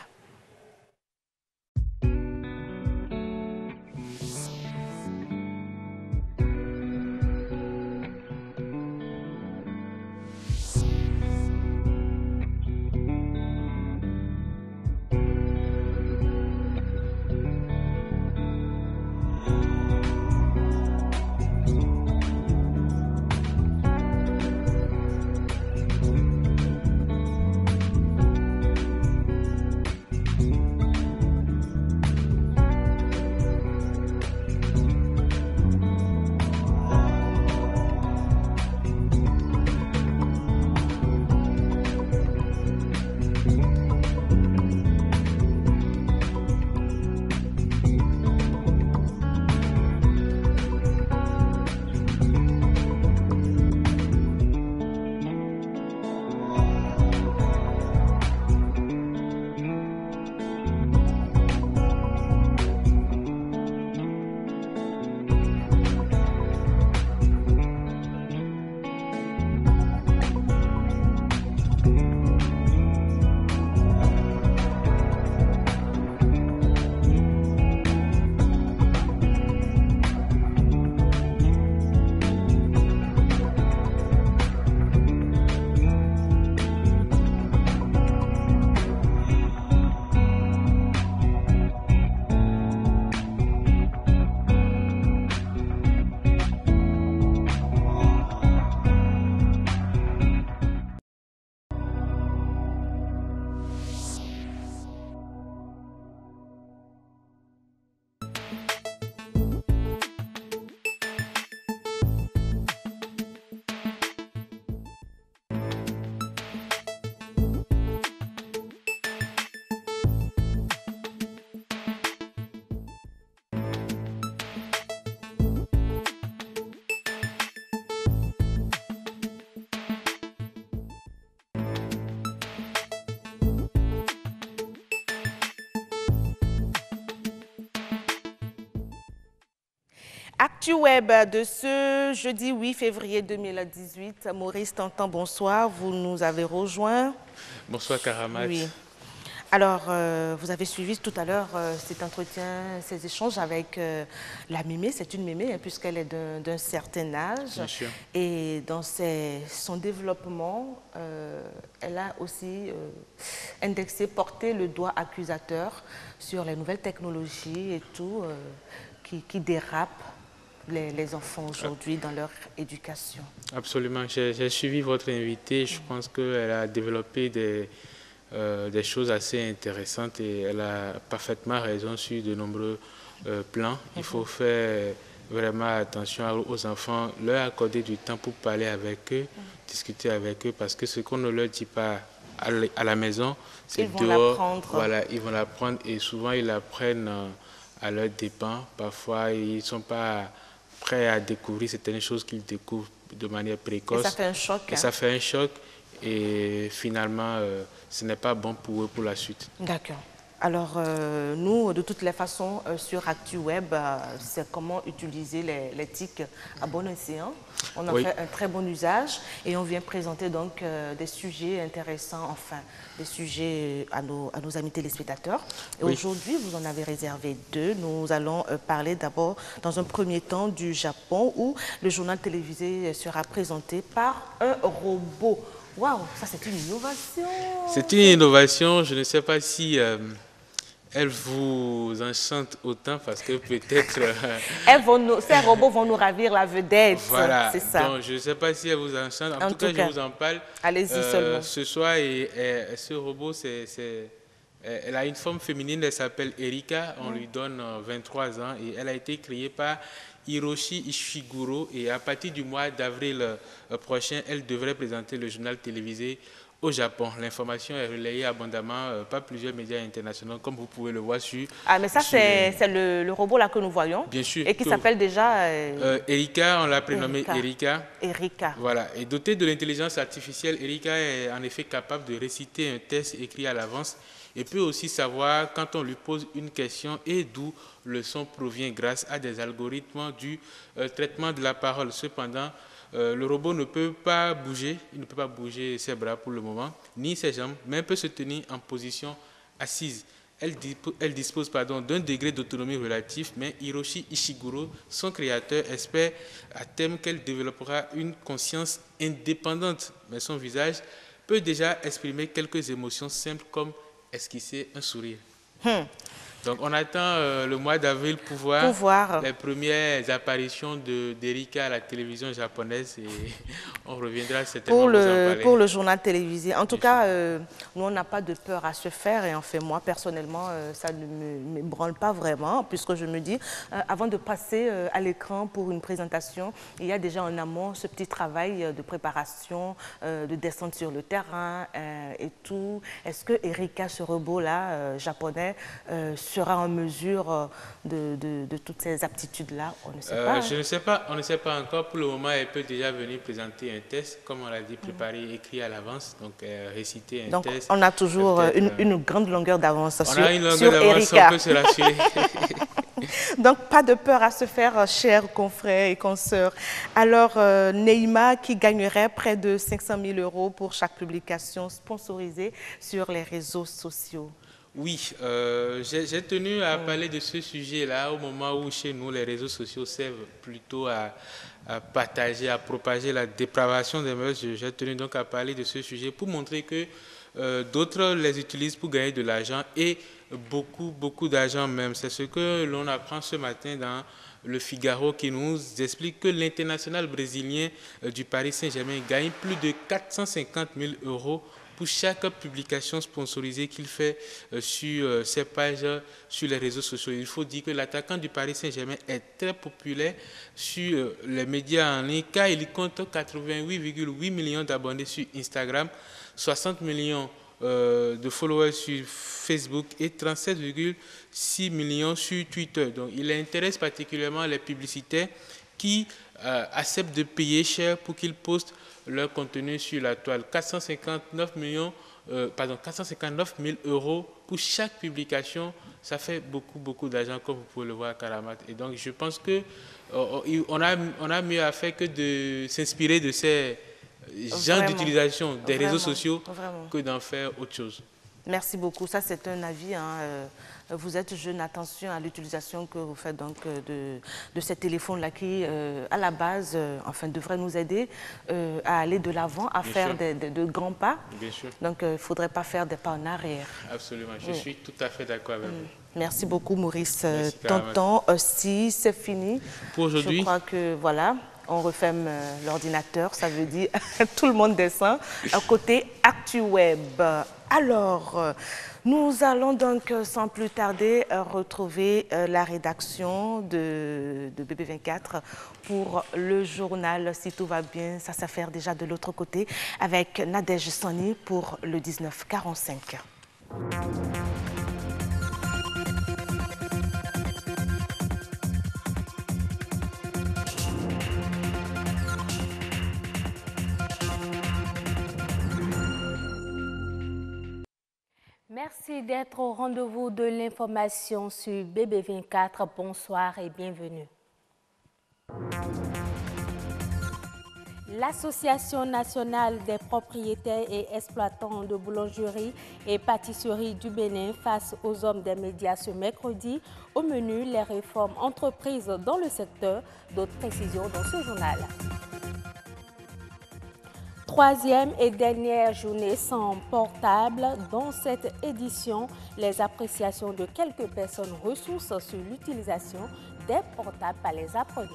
Actu Web de ce jeudi 8 février 2018. Maurice Tantan, bonsoir. Vous nous avez rejoint. Bonsoir Karamat. Oui. Alors, vous avez suivi tout à l'heure cet entretien, ces échanges avec la mémé. C'est une mémé, hein, puisqu'elle est d'un certain âge. Bien sûr. Et dans son développement, elle a aussi indexé, porté le doigt accusateur sur les nouvelles technologies et tout qui dérapent les enfants aujourd'hui dans leur éducation. Absolument. J'ai suivi votre invité. Je pense qu'elle a développé des choses assez intéressantes et elle a parfaitement raison sur de nombreux plans. Il faut faire vraiment attention aux enfants, leur accorder du temps pour parler avec eux, discuter avec eux, parce que ce qu'on ne leur dit pas à la maison, c'est dehors. Voilà, ils vont l'apprendre et souvent ils l'apprennent à leurs dépens. Parfois, ils ne sont pas prêts à découvrir certaines choses qu'ils découvrent de manière précoce. Et ça fait un choc. Et ça fait un choc. Et finalement, ce n'est pas bon pour eux pour la suite. D'accord. Alors, nous, de toutes les façons, sur Actu Web, c'est comment utiliser les TIC à bon escient. On en fait un très bon usage et on vient présenter donc des sujets intéressants, enfin, des sujets à nos amis téléspectateurs. Et aujourd'hui, vous en avez réservé deux. Nous allons parler d'abord, dans un premier temps, du Japon, où le journal télévisé sera présenté par un robot. Waouh, ça c'est une innovation. C'est une innovation, je ne sais pas si elle vous enchante autant parce que peut-être... ces robots vont nous ravir la vedette, voilà, c'est ça. Donc je ne sais pas si elle vous enchante, en tout cas je vous en parle. Allez-y seulement. Ce soir, ce robot, elle a une forme féminine, elle s'appelle Erika, on lui donne 23 ans et elle a été créée par Hiroshi Ishiguro et à partir du mois d'avril prochain, elle devrait présenter le journal télévisé au Japon. L'information est relayée abondamment par plusieurs médias internationaux, comme vous pouvez le voir sur... Ah, mais ça, c'est le robot là que nous voyons. Bien sûr. Et qui s'appelle déjà... Erika, on l'a prénommé Erika. Erika. Voilà. Et dotée de l'intelligence artificielle, Erika est en effet capable de réciter un texte écrit à l'avance et peut aussi savoir quand on lui pose une question et d'où le son provient grâce à des algorithmes du traitement de la parole. Cependant, le robot ne peut pas bouger, il ne peut pas bouger ses bras pour le moment, ni ses jambes, mais peut se tenir en position assise. Elle dispose d'un degré d'autonomie relatif, mais Hiroshi Ishiguro, son créateur, espère à terme qu'elle développera une conscience indépendante. Mais son visage peut déjà exprimer quelques émotions simples comme esquisser un sourire. Donc on attend le mois d'avril pour voir les premières apparitions d'Erika à la télévision japonaise et on reviendra certainement vous en parler. Pour le journal télévisé. En tout cas, nous on n'a pas de peur à se faire et en fait moi personnellement ça ne me branle pas vraiment puisque je me dis avant de passer à l'écran pour une présentation, il y a déjà en amont ce petit travail de préparation, de descente sur le terrain et tout. Est-ce que Erika, ce robot là japonais, sera en mesure de toutes ces aptitudes-là? On ne sait pas. Je ne sais pas, on ne sait pas encore. Pour le moment, elle peut déjà venir présenter un test, comme on l'a dit, préparé, écrit à l'avance, donc réciter un test. Donc on a toujours une grande longueur d'avance sur Erika. On a une longueur d'avance, on peut se rassurer. Donc pas de peur à se faire, chers confrères et consoeurs. Alors Neymar qui gagnerait près de 500 000 € pour chaque publication sponsorisée sur les réseaux sociaux. Oui, j'ai tenu à parler de ce sujet-là au moment où chez nous, les réseaux sociaux servent plutôt à partager, à propager la dépravation des mœurs. J'ai tenu donc à parler de ce sujet pour montrer que d'autres les utilisent pour gagner de l'argent et beaucoup d'argent même. C'est ce que l'on apprend ce matin dans le Figaro qui nous explique que l'international brésilien du Paris Saint-Germain gagne plus de 450 000 € pour chaque publication sponsorisée qu'il fait sur ses pages sur les réseaux sociaux. Il faut dire que l'attaquant du Paris Saint-Germain est très populaire sur les médias en ligne car il compte 88,8 millions d'abonnés sur Instagram, 60 millions de followers sur Facebook et 37,6 millions sur Twitter. Donc il intéresse particulièrement les publicitaires qui acceptent de payer cher pour qu'ils postent leur contenu sur la toile. 459 000 € pour chaque publication, ça fait beaucoup d'argent, comme vous pouvez le voir à Karamat. Et donc, je pense qu'on a mieux à faire que de s'inspirer de ces genres d'utilisation des réseaux sociaux que d'en faire autre chose. Merci beaucoup. Ça, c'est un avis. Vous êtes jeune, attention à l'utilisation que vous faites donc, de ces téléphones-là qui, à la base, enfin, devraient nous aider à aller de l'avant, à faire de grands pas. Bien sûr. Donc, il ne faudrait pas faire des pas en arrière. Absolument. Je suis tout à fait d'accord avec vous. Merci beaucoup, Maurice. Tonton, si c'est fini, pour aujourd'hui, je crois que voilà, on referme l'ordinateur. Ça veut dire tout le monde descend à côté ActuWeb. Alors, nous allons donc sans plus tarder retrouver la rédaction de BB24 pour le journal. Si tout va bien, ça s'affaire déjà de l'autre côté avec Nadège Sani pour le 1945. Merci d'être au rendez-vous de l'information sur BB24. Bonsoir et bienvenue. L'Association nationale des propriétaires et exploitants de boulangeries et pâtisseries du Bénin face aux hommes des médias ce mercredi. Au menu, les réformes entreprises dans le secteur. D'autres précisions dans ce journal. Troisième et dernière journée sans portable. Dans cette édition, les appréciations de quelques personnes ressources sur l'utilisation des portables par les apprenants.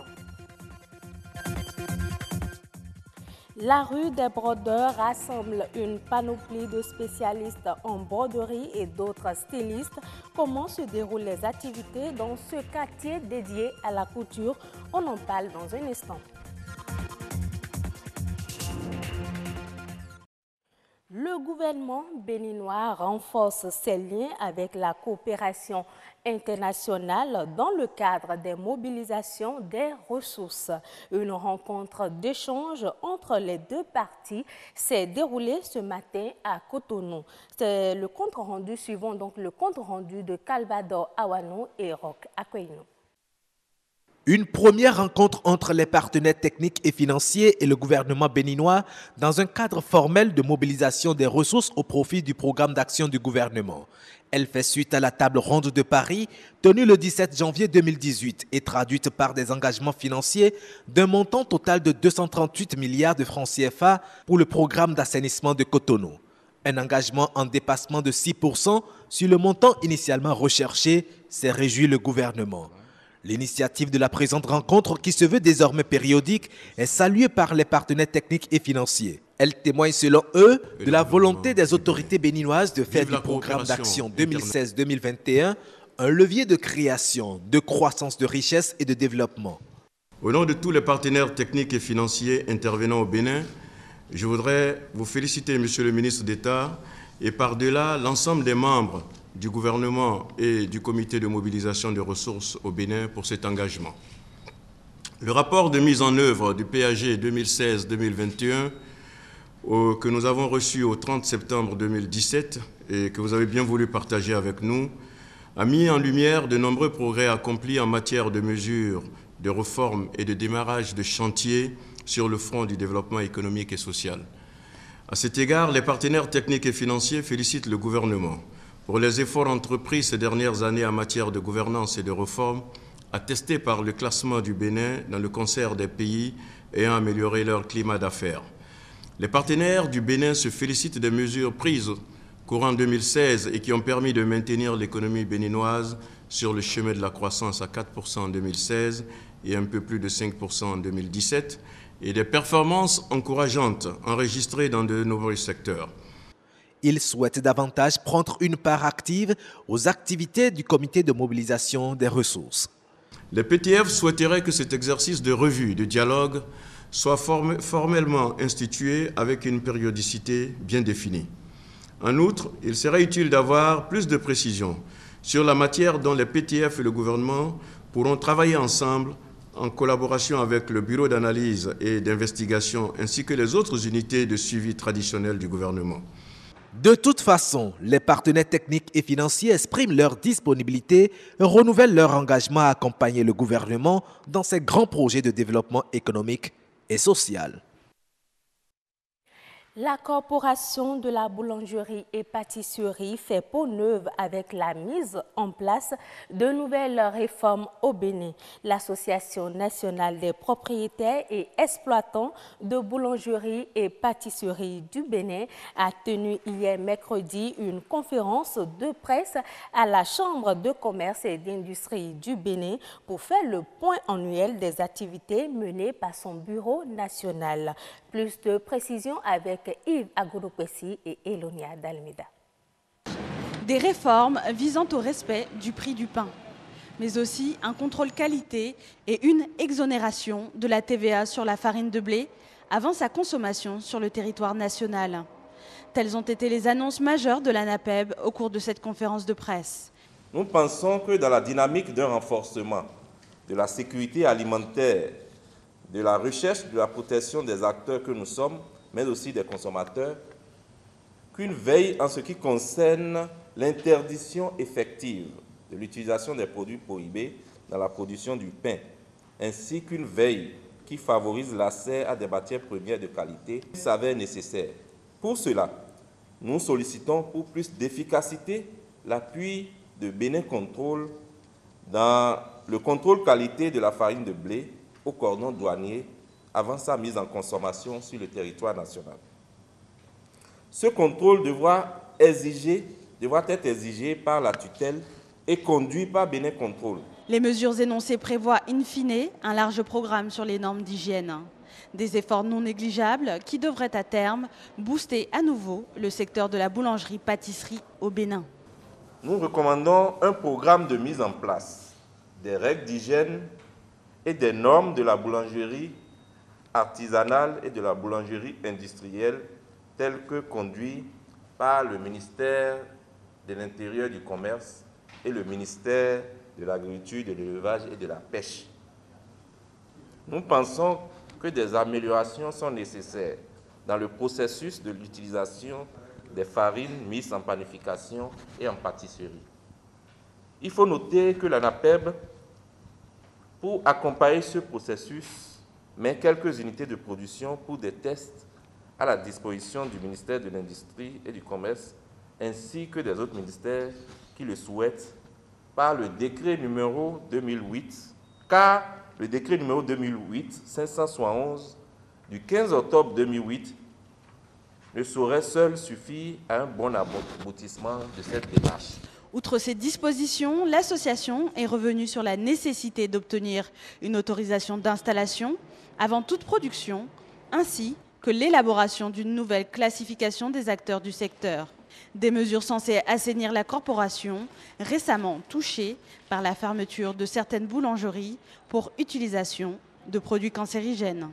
La rue des brodeurs rassemble une panoplie de spécialistes en broderie et d'autres stylistes. Comment se déroulent les activités dans ce quartier dédié à la couture? On en parle dans un instant. Le gouvernement béninois renforce ses liens avec la coopération internationale dans le cadre des mobilisations des ressources. Une rencontre d'échange entre les deux parties s'est déroulée ce matin à Cotonou. C'est le compte rendu suivant donc le compte rendu de Calvador Awano et Roch Akweino. Une première rencontre entre les partenaires techniques et financiers et le gouvernement béninois dans un cadre formel de mobilisation des ressources au profit du programme d'action du gouvernement. Elle fait suite à la table ronde de Paris tenue le 17 janvier 2018 et traduite par des engagements financiers d'un montant total de 238 milliards de francs CFA pour le programme d'assainissement de Cotonou. Un engagement en dépassement de 6% sur le montant initialement recherché, s'est réjoui le gouvernement. L'initiative de la présente rencontre, qui se veut désormais périodique, est saluée par les partenaires techniques et financiers. Elle témoigne selon eux de la volonté des autorités béninoises de faire du programme d'action 2016-2021 un levier de création, de croissance de richesse et de développement. Au nom de tous les partenaires techniques et financiers intervenant au Bénin, je voudrais vous féliciter, Monsieur le ministre d'État, et par-delà l'ensemble des membres du gouvernement et du comité de mobilisation des ressources au Bénin pour cet engagement. Le rapport de mise en œuvre du PAG 2016-2021 que nous avons reçu au 30 septembre 2017 et que vous avez bien voulu partager avec nous a mis en lumière de nombreux progrès accomplis en matière de mesures, de réformes et de démarrage de chantiers sur le front du développement économique et social. À cet égard, les partenaires techniques et financiers félicitent le gouvernement pour les efforts entrepris ces dernières années en matière de gouvernance et de réforme, attestés par le classement du Bénin dans le concert des pays ayant amélioré leur climat d'affaires. Les partenaires du Bénin se félicitent des mesures prises courant 2016 et qui ont permis de maintenir l'économie béninoise sur le chemin de la croissance à 4% en 2016 et un peu plus de 5% en 2017, et des performances encourageantes enregistrées dans de nombreux secteurs. Ils souhaitent davantage prendre une part active aux activités du comité de mobilisation des ressources. Les PTF souhaiteraient que cet exercice de revue, de dialogue, soit formellement institué avec une périodicité bien définie. En outre, il serait utile d'avoir plus de précisions sur la matière dont les PTF et le gouvernement pourront travailler ensemble en collaboration avec le Bureau d'analyse et d'investigation ainsi que les autres unités de suivi traditionnelles du gouvernement. De toute façon, les partenaires techniques et financiers expriment leur disponibilité et renouvellent leur engagement à accompagner le gouvernement dans ses grands projets de développement économique et social. La Corporation de la boulangerie et pâtisserie fait peau neuve avec la mise en place de nouvelles réformes au Bénin. L'Association nationale des propriétaires et exploitants de boulangerie et pâtisserie du Bénin a tenu hier mercredi une conférence de presse à la Chambre de commerce et d'industrie du Bénin pour faire le point annuel des activités menées par son bureau national. Plus de précisions avec Yves Agoudopessi et Elonia Dalmida. Des réformes visant au respect du prix du pain, mais aussi un contrôle qualité et une exonération de la TVA sur la farine de blé avant sa consommation sur le territoire national. Telles ont été les annonces majeures de l'ANAPEB au cours de cette conférence de presse. Nous pensons que dans la dynamique d'un renforcement de la sécurité alimentaire, de la recherche, de la protection des acteurs que nous sommes, mais aussi des consommateurs, qu'une veille en ce qui concerne l'interdiction effective de l'utilisation des produits prohibés dans la production du pain, ainsi qu'une veille qui favorise l'accès à des matières premières de qualité, s'avère nécessaire. Pour cela, nous sollicitons pour plus d'efficacité l'appui de Bénin Contrôle dans le contrôle qualité de la farine de blé au cordon douanier avant sa mise en consommation sur le territoire national. Ce contrôle devra être exigé par la tutelle et conduit par Bénin Contrôle. Les mesures énoncées prévoient in fine un large programme sur les normes d'hygiène. Des efforts non négligeables qui devraient à terme booster à nouveau le secteur de la boulangerie-pâtisserie au Bénin. Nous recommandons un programme de mise en place des règles d'hygiène et des normes de la boulangerie artisanale et de la boulangerie industrielle telles que conduites par le ministère de l'Intérieur, du Commerce et le ministère de l'Agriculture, de l'Élevage et de la Pêche. Nous pensons que des améliorations sont nécessaires dans le processus de l'utilisation des farines mises en panification et en pâtisserie. Il faut noter que l'ANAPEB, pour accompagner ce processus, met quelques unités de production pour des tests à la disposition du ministère de l'Industrie et du Commerce, ainsi que des autres ministères qui le souhaitent, par le décret numéro 2008, car le décret numéro 2008-571 du 15 octobre 2008 ne saurait seul suffire à un bon aboutissement de cette démarche. Outre ces dispositions, l'association est revenue sur la nécessité d'obtenir une autorisation d'installation avant toute production, ainsi que l'élaboration d'une nouvelle classification des acteurs du secteur. Des mesures censées assainir la corporation, récemment touchée par la fermeture de certaines boulangeries pour utilisation de produits cancérigènes.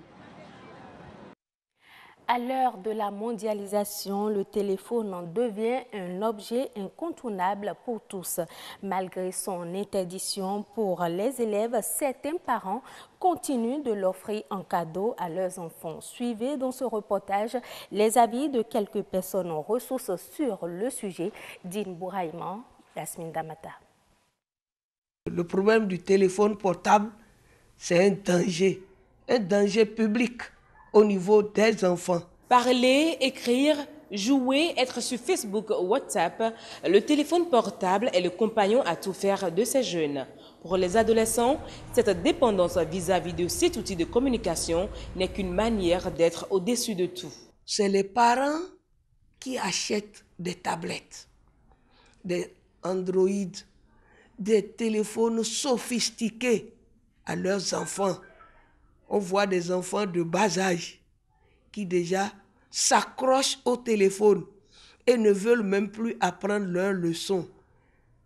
À l'heure de la mondialisation, le téléphone en devient un objet incontournable pour tous. Malgré son interdiction pour les élèves, certains parents continuent de l'offrir en cadeau à leurs enfants. Suivez dans ce reportage les avis de quelques personnes en ressources sur le sujet. Dine Bouraïman, Yasmine Damata. Le problème du téléphone portable, c'est un danger public au niveau des enfants. Parler, écrire, jouer, être sur Facebook, WhatsApp, le téléphone portable est le compagnon à tout faire de ces jeunes. Pour les adolescents, cette dépendance vis-à-vis de cet outil de communication n'est qu'une manière d'être au-dessus de tout. C'est les parents qui achètent des tablettes, des Android, des téléphones sophistiqués à leurs enfants. On voit des enfants de bas âge qui déjà s'accrochent au téléphone et ne veulent même plus apprendre leurs leçons.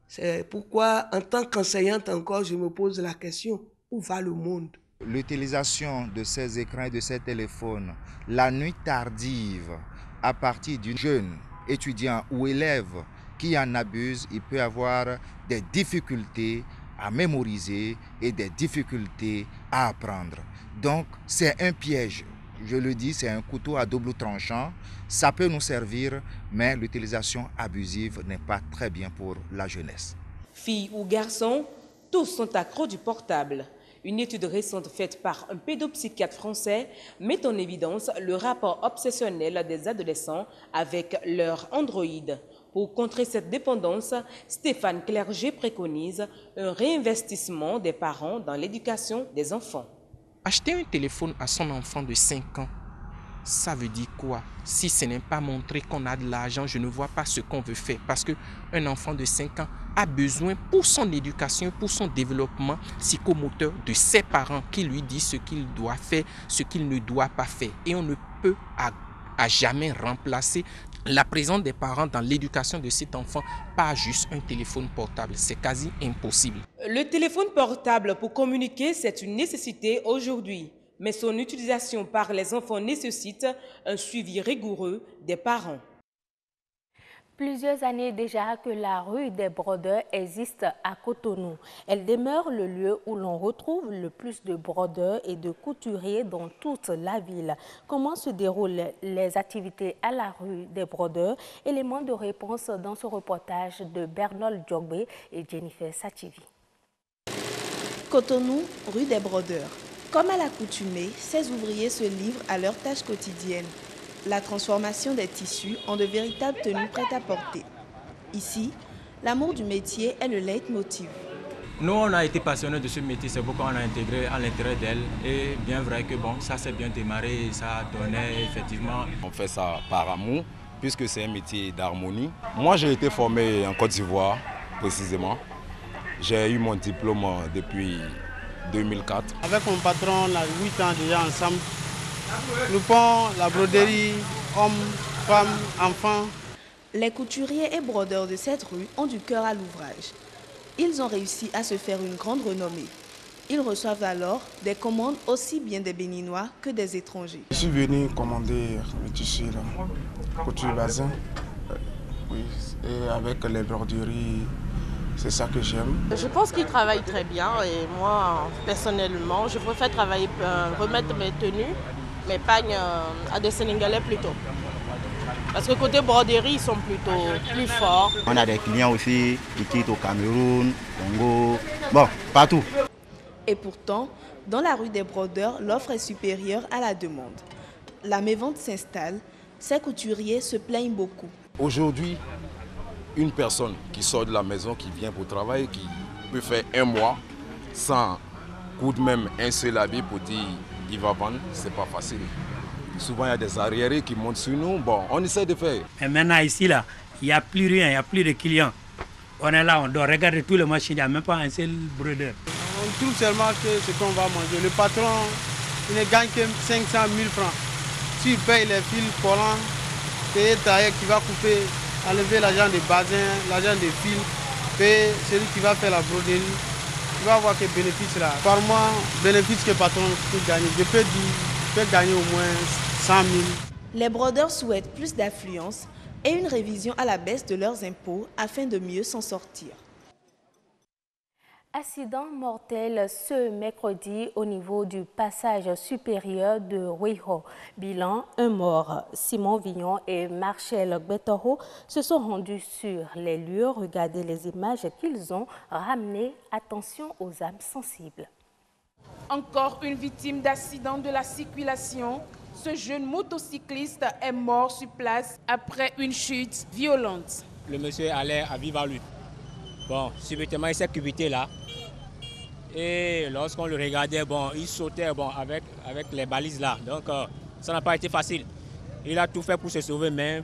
C'est pourquoi, en tant qu'enseignante encore, je me pose la question, où va le monde? L'utilisation de ces écrans et de ces téléphones, la nuit tardive, à partir d'un jeune étudiant ou élève qui en abuse, il peut avoir des difficultés à mémoriser et des difficultés à apprendre. Donc, c'est un piège je le dis, c'est un couteau à double tranchant. Ça peut nous servir, mais l'utilisation abusive n'est pas très bien pour la jeunesse. Filles ou garçons, tous sont accros du portable. Une étude récente faite par un pédopsychiatre français met en évidence le rapport obsessionnel des adolescents avec leur Android. Pour contrer cette dépendance, Stéphane Clerget préconise un réinvestissement des parents dans l'éducation des enfants. Acheter un téléphone à son enfant de 5 ans, ça veut dire quoi? Si ce n'est pas montrer qu'on a de l'argent, je ne vois pas ce qu'on veut faire. Parce qu'un enfant de 5 ans a besoin pour son éducation, pour son développement psychomoteur de ses parents qui lui disent ce qu'il doit faire, ce qu'il ne doit pas faire. Et on ne peut à jamais remplacer la présence des parents dans l'éducation de cet enfant par juste un téléphone portable. C'est quasi impossible. Le téléphone portable pour communiquer, c'est une nécessité aujourd'hui. Mais son utilisation par les enfants nécessite un suivi rigoureux des parents. Plusieurs années déjà que la rue des Brodeurs existe à Cotonou. Elle demeure le lieu où l'on retrouve le plus de brodeurs et de couturiers dans toute la ville. Comment se déroulent les activités à la rue des Brodeurs? Élément de réponse dans ce reportage de Bernol Djogbe et Jennifer Sativi. Cotonou, rue des Brodeurs. Comme à l'accoutumée, ces ouvriers se livrent à leurs tâches quotidiennes. La transformation des tissus en de véritables tenues prêtes à porter. Ici, l'amour du métier est le leitmotiv. Nous, on a été passionnés de ce métier, c'est pourquoi on a intégré à l'intérêt d'elle. Et bien vrai que bon, ça s'est bien démarré et ça donnait effectivement. On fait ça par amour, puisque c'est un métier d'harmonie. Moi, j'ai été formé en Côte d'Ivoire, précisément. J'ai eu mon diplôme depuis 2004. Avec mon patron, on a 8 ans déjà ensemble. Nous faisons la broderie, hommes, femmes, enfants. Les couturiers et brodeurs de cette rue ont du cœur à l'ouvrage. Ils ont réussi à se faire une grande renommée. Ils reçoivent alors des commandes aussi bien des Béninois que des étrangers. Je suis venu commander le tissu, couture bazin, oui, et avec les broderies. C'est ça que j'aime. Je pense qu'ils travaillent très bien et moi, personnellement, je préfère travailler, remettre mes tenues, mes pagnes à des Sénégalais plutôt. Parce que côté broderie, ils sont plutôt plus forts. On a des clients aussi, qui quittent au Cameroun, Congo, bon, partout. Et pourtant, dans la rue des Brodeurs, l'offre est supérieure à la demande. La mévente s'installe, ces couturiers se plaignent beaucoup. Aujourd'hui, une personne qui sort de la maison, qui vient pour travailler, qui peut faire un mois sans coudre même un seul habit pour dire qu'il va vendre, c'est pas facile. Souvent, il y a des arriérés qui montent sur nous. Bon, on essaie de faire. Et maintenant, ici, là, il n'y a plus rien, il n'y a plus de clients. On est là, on doit regarder tous les machines, il n'y a même pas un seul brodeur. On trouve seulement que ce qu'on va manger. Le patron, il ne gagne que 500 000 francs. S'il paye les fils collants, payer le tailleur qui va couper, enlever l'argent des bazins, l'argent des fils, payer celui qui va faire la broderie, tu vas voir quel bénéfice là. Par mois, bénéfice que le patron peut gagner. Je peux dire, je peux gagner au moins 100 000. Les brodeurs souhaitent plus d'affluence et une révision à la baisse de leurs impôts afin de mieux s'en sortir. Accident mortel ce mercredi au niveau du passage supérieur de Ruiho. Bilan, un mort. Simon Vignon et Marcel Betoro se sont rendus sur les lieux. Regardez les images qu'ils ont ramenées. Attention aux âmes sensibles. Encore une victime d'accident de la circulation. Ce jeune motocycliste est mort sur place après une chute violente. Le monsieur allait à vive allure. Bon, subitement, il s'est cubuté là. Et lorsqu'on le regardait, bon, il sautait bon, avec les balises là. Donc, ça n'a pas été facile. Il a tout fait pour se sauver, mais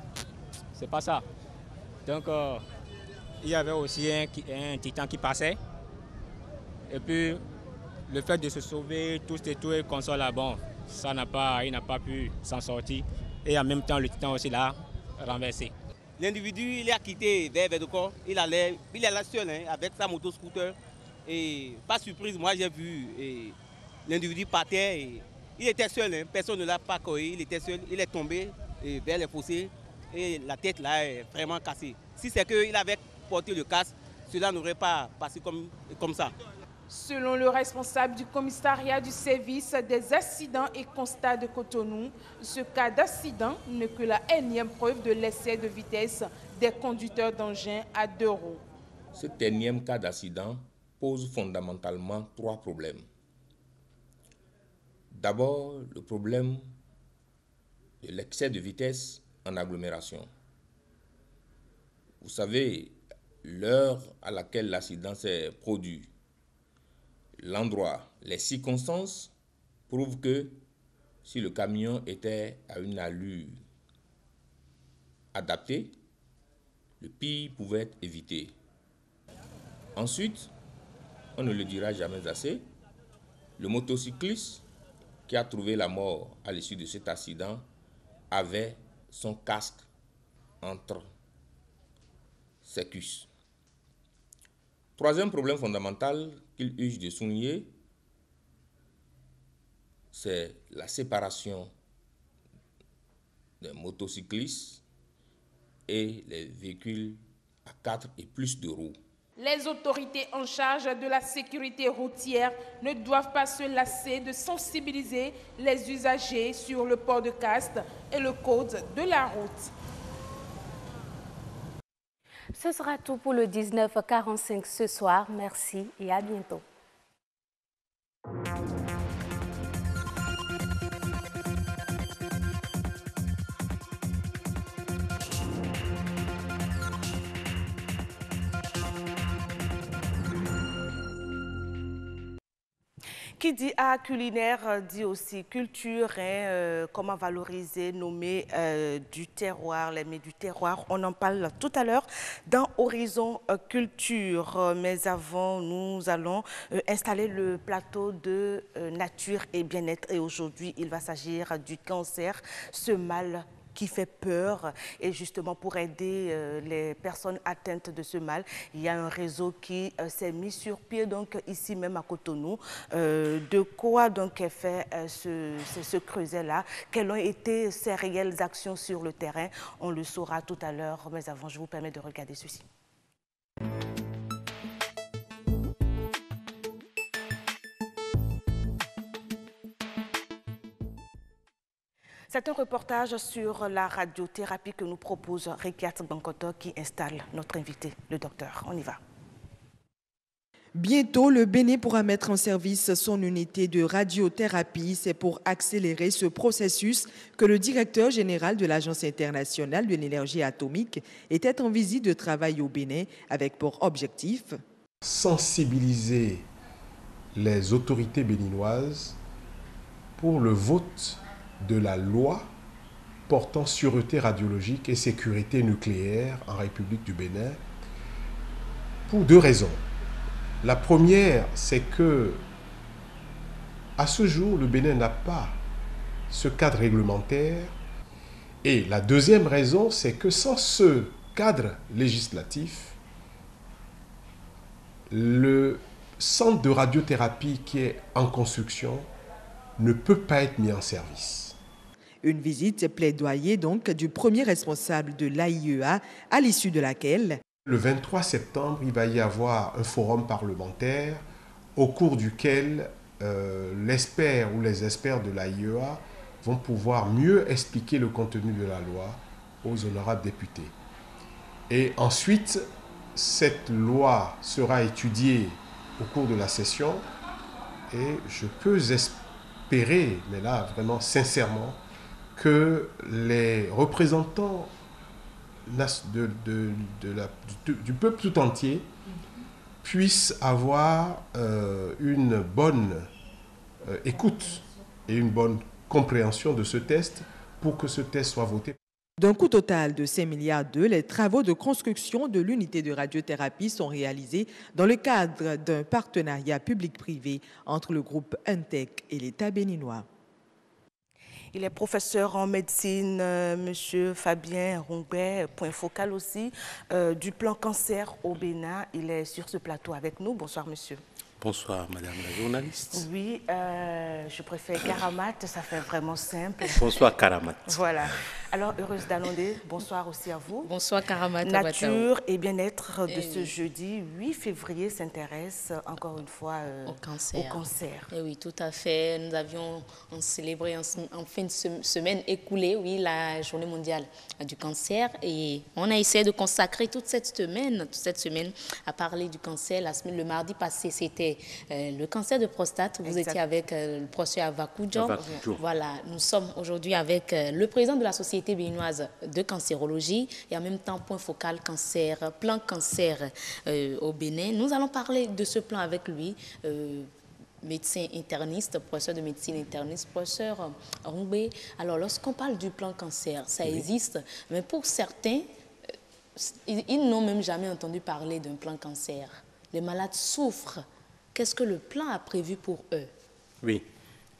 c'est pas ça. Donc, il y avait aussi un titan qui passait. Et puis, le fait de se sauver, tout et comme ça là, bon, il n'a pas pu s'en sortir. Et en même temps, le titan aussi l'a renversé. L'individu, il a quitté vers Vedoko, il allait seul hein, avec sa moto-scooter. Et pas surprise, moi j'ai vu l'individu par terre. Et il était seul, hein, personne ne l'a pas couru, il était seul, il est tombé vers les fossés et la tête là est vraiment cassée. Si c'est qu'il avait porté le casque, cela n'aurait pas passé comme ça. Selon le responsable du commissariat du service des accidents et constats de Cotonou, ce cas d'accident n'est que la énième preuve de l'excès de vitesse des conducteurs d'engins à 2 roues. Cet énième cas d'accident pose fondamentalement 3 problèmes. D'abord, le problème de l'excès de vitesse en agglomération. Vous savez, l'heure à laquelle l'accident s'est produit, l'endroit, les circonstances prouvent que si le camion était à une allure adaptée, le pire pouvait être évité. Ensuite, on ne le dira jamais assez, le motocycliste qui a trouvé la mort à l'issue de cet accident avait son casque entre ses cuisses. Troisième problème fondamental qu'il use de souligner, c'est la séparation des motocyclistes et les véhicules à 4 et plus de roues. Les autorités en charge de la sécurité routière ne doivent pas se lasser de sensibiliser les usagers sur le port de casque et le code de la route. Ce sera tout pour le 19h45 ce soir. Merci et à bientôt. Qui dit art culinaire dit aussi culture, comment valoriser, nommer du terroir, les mets du terroir. On en parle tout à l'heure dans Horizon Culture. Mais avant, nous allons installer le plateau de nature et bien-être. Et aujourd'hui, il va s'agir du cancer, ce mal qui fait peur. Et justement, pour aider les personnes atteintes de ce mal, il y a un réseau qui s'est mis sur pied, donc ici même à Cotonou. De quoi donc est fait ce creuset-là? Quelles ont été ses réelles actions sur le terrain? On le saura tout à l'heure, mais avant, je vous permets de regarder ceci. C'est un reportage sur la radiothérapie que nous propose Rikiat Bankoto qui installe notre invité, le docteur. On y va. Bientôt, le Bénin pourra mettre en service son unité de radiothérapie. C'est pour accélérer ce processus que le directeur général de l'Agence internationale de l'énergie atomique était en visite de travail au Bénin avec pour objectif sensibiliser les autorités béninoises pour le vote de la loi portant sûreté radiologique et sécurité nucléaire en République du Bénin pour 2 raisons. La première, c'est que à ce jour, le Bénin n'a pas ce cadre réglementaire. Et la deuxième raison, c'est que sans ce cadre législatif, le centre de radiothérapie qui est en construction ne peut pas être mis en service. Une visite plaidoyer donc du premier responsable de l'AIEA, à l'issue de laquelle le 23 septembre, il va y avoir un forum parlementaire au cours duquel l'expert ou les experts de l'AIEA vont pouvoir mieux expliquer le contenu de la loi aux honorables députés. Et ensuite, cette loi sera étudiée au cours de la session et je peux espérer, mais là vraiment sincèrement, que les représentants du peuple tout entier puissent avoir une bonne écoute et une bonne compréhension de ce test pour que ce test soit voté. D'un coût total de 5,2 milliards, les travaux de construction de l'unité de radiothérapie sont réalisés dans le cadre d'un partenariat public-privé entre le groupe Untech et l'État béninois. Il est professeur en médecine, monsieur Fabien Rongbet, point focal aussi, du plan cancer au Bénin. Il est sur ce plateau avec nous. Bonsoir, monsieur. Bonsoir, madame la journaliste. Oui, je préfère Karamat, ça fait vraiment simple. Bonsoir, Karamat. Voilà. Alors, heureuse d'Alandé, bonsoir aussi à vous. Bonsoir Karamata. Nature et bien-être de ce jeudi 8 février s'intéresse encore une fois au cancer. Et oui, tout à fait. Nous avions célébré en fin de semaine écoulée, oui, la journée mondiale du cancer. Et on a essayé de consacrer toute cette semaine à parler du cancer. Le mardi passé, c'était le cancer de prostate. Vous étiez avec le professeur Avakoujo. Voilà, nous sommes aujourd'hui avec le président de la Société béninoise de cancérologie et en même temps point focal cancer, plan cancer au Bénin. Nous allons parler de ce plan avec lui, médecin interniste, professeur de médecine interniste, professeur Roumbé. Alors lorsqu'on parle du plan cancer, ça existe, mais pour certains, ils n'ont même jamais entendu parler d'un plan cancer. Les malades souffrent. Qu'est-ce que le plan a prévu pour eux? Oui,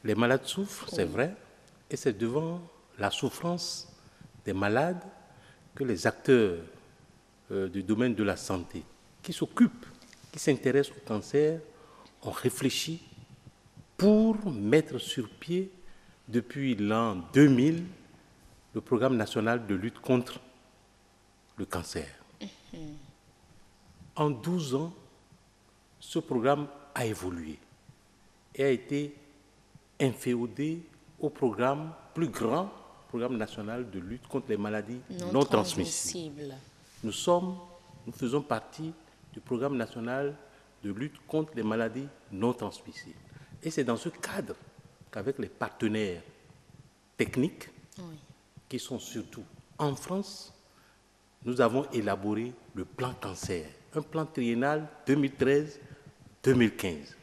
les malades souffrent, c'est vrai, et c'est devant la souffrance des malades que les acteurs du domaine de la santé qui s'occupent, qui s'intéressent au cancer, ont réfléchi pour mettre sur pied, depuis l'an 2000, le programme national de lutte contre le cancer. En 12 ans, ce programme a évolué et a été inféodé au programme plus grand, programme national de lutte contre les maladies non transmissibles. Nous faisons partie du programme national de lutte contre les maladies non transmissibles. Et c'est dans ce cadre qu'avec les partenaires techniques, qui sont surtout en France, nous avons élaboré le plan cancer, un plan triennal 2013-2015.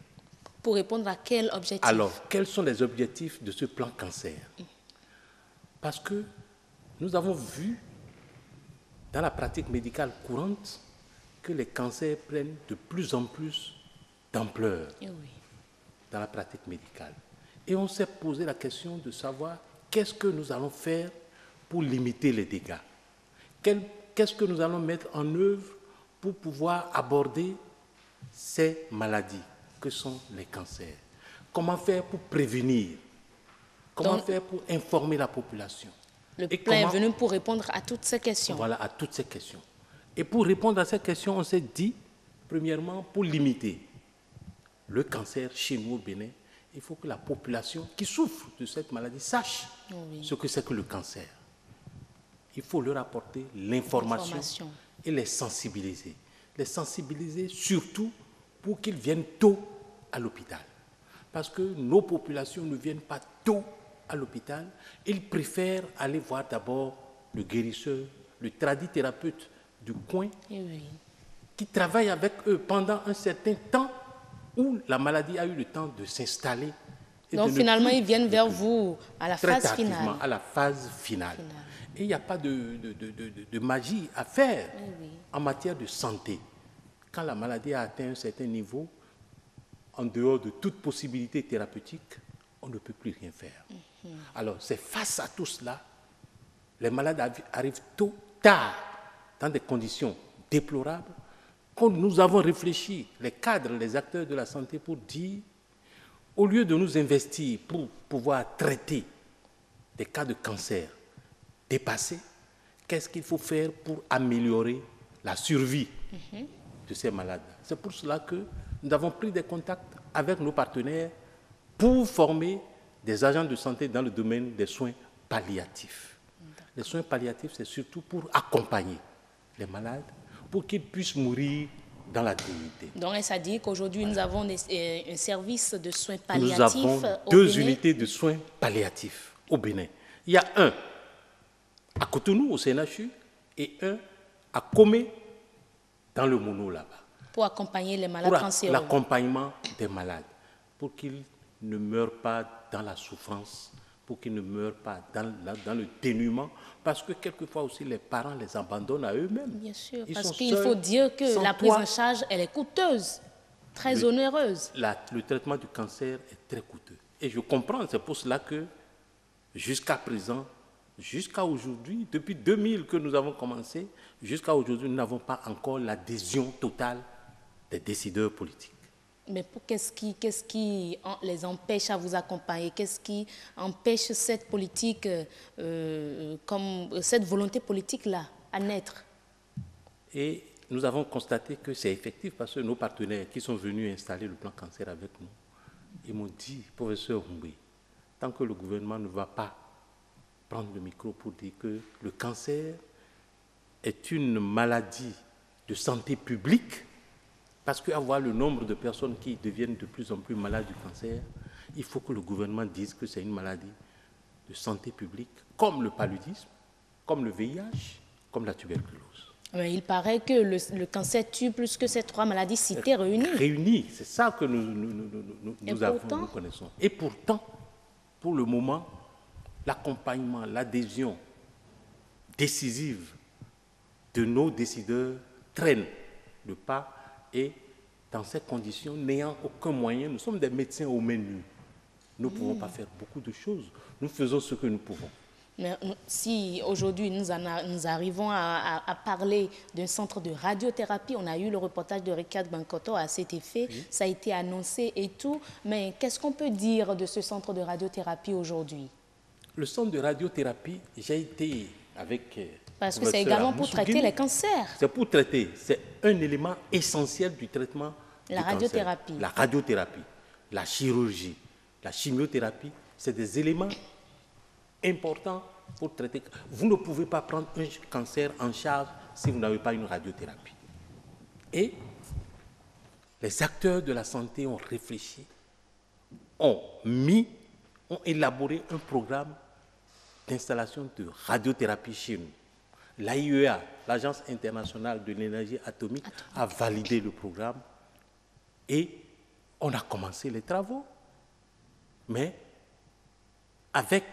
Pour répondre à quel objectif? Alors, quels sont les objectifs de ce plan cancer? Parce que nous avons vu dans la pratique médicale courante que les cancers prennent de plus en plus d'ampleur dans la pratique médicale. Et on s'est posé la question de savoir qu'est-ce que nous allons faire pour limiter les dégâts. Qu'est-ce que nous allons mettre en œuvre pour pouvoir aborder ces maladies que sont les cancers? Comment faire pour prévenir? Comment faire pour informer la population? Le plan est venu pour répondre à toutes ces questions. Voilà, à toutes ces questions. Et pour répondre à ces questions, on s'est dit, premièrement, pour limiter le cancer chez nous au Bénin, il faut que la population qui souffre de cette maladie sache ce que c'est que le cancer. Il faut leur apporter l'information et les sensibiliser. Les sensibiliser surtout pour qu'ils viennent tôt à l'hôpital. Parce que nos populations ne viennent pas tôt à l'hôpital, ils préfèrent aller voir d'abord le guérisseur, le tradithérapeute du coin, qui travaille avec eux pendant un certain temps où la maladie a eu le temps de s'installer. Donc finalement, ils viennent vers vous à la phase finale. À la phase finale. Et il n'y a pas de magie à faire en matière de santé. Quand la maladie a atteint un certain niveau, en dehors de toute possibilité thérapeutique, on ne peut plus rien faire. Alors, c'est face à tout cela, les malades arrivent tard, dans des conditions déplorables, que nous avons réfléchi, les cadres, les acteurs de la santé, pour dire, au lieu de nous investir pour pouvoir traiter des cas de cancer dépassés, qu'est-ce qu'il faut faire pour améliorer la survie de ces malades? C'est pour cela que nous avons pris des contacts avec nos partenaires pour former des agents de santé dans le domaine des soins palliatifs. Les soins palliatifs, c'est surtout pour accompagner les malades, pour qu'ils puissent mourir dans la dignité. Donc, ça dit qu'aujourd'hui, nous avons un service de soins palliatifs. Nous avons deux unités de soins palliatifs au Bénin. Il y a un à Cotonou, au CNHU, et un à Komé, dans le Mono, là-bas. Pour accompagner les malades cancéreux. Pour l'accompagnement des malades, pour qu'ils ne meurent pas dans la souffrance, pour qu'ils ne meurent pas dans le dénuement, parce que quelquefois aussi les parents les abandonnent à eux-mêmes. Bien sûr, parce qu'il faut dire que la prise en charge, elle est coûteuse, très onéreuse. Le traitement du cancer est très coûteux. Et je comprends, c'est pour cela que jusqu'à présent, jusqu'à aujourd'hui, depuis 2000 que nous avons commencé, jusqu'à aujourd'hui, nous n'avons pas encore l'adhésion totale des décideurs politiques. Mais qu'est-ce qui les empêche à vous accompagner? Qu'est-ce qui empêche cette politique, cette volonté politique-là à naître? Et nous avons constaté que c'est effectif parce que nos partenaires qui sont venus installer le plan cancer avec nous, ils m'ont dit, professeur Humbi, tant que le gouvernement ne va pas prendre le micro pour dire que le cancer est une maladie de santé publique, parce qu'avoir le nombre de personnes qui deviennent de plus en plus malades du cancer, il faut que le gouvernement dise que c'est une maladie de santé publique, comme le paludisme, comme le VIH, comme la tuberculose. Mais il paraît que le cancer tue plus que ces 3 maladies citées réunies. Réunies, c'est ça que nous connaissons. Et pourtant, pour le moment, l'accompagnement, l'adhésion décisive de nos décideurs traîne le pas. Et dans ces conditions, n'ayant aucun moyen, nous sommes des médecins au menu. Nous ne pouvons pas faire beaucoup de choses. Nous faisons ce que nous pouvons. Mais si aujourd'hui nous arrivons à parler d'un centre de radiothérapie, on a eu le reportage de Ricard Bankoto à cet effet, oui. Ça a été annoncé et tout, mais qu'est-ce qu'on peut dire de ce centre de radiothérapie aujourd'hui? Le centre de radiothérapie, j'ai été avec... Parce que c'est également pour traiter les cancers. C'est pour traiter, c'est un élément essentiel du traitement du radiothérapie. Cancer. La radiothérapie, la chirurgie, la chimiothérapie, c'est des éléments importants pour traiter. Vous ne pouvez pas prendre un cancer en charge si vous n'avez pas une radiothérapie. Et les acteurs de la santé ont réfléchi, ont élaboré un programme d'installation de radiothérapie chez nous. L'AIEA, l'Agence internationale de l'énergie atomique, a validé le programme et on a commencé les travaux. Mais avec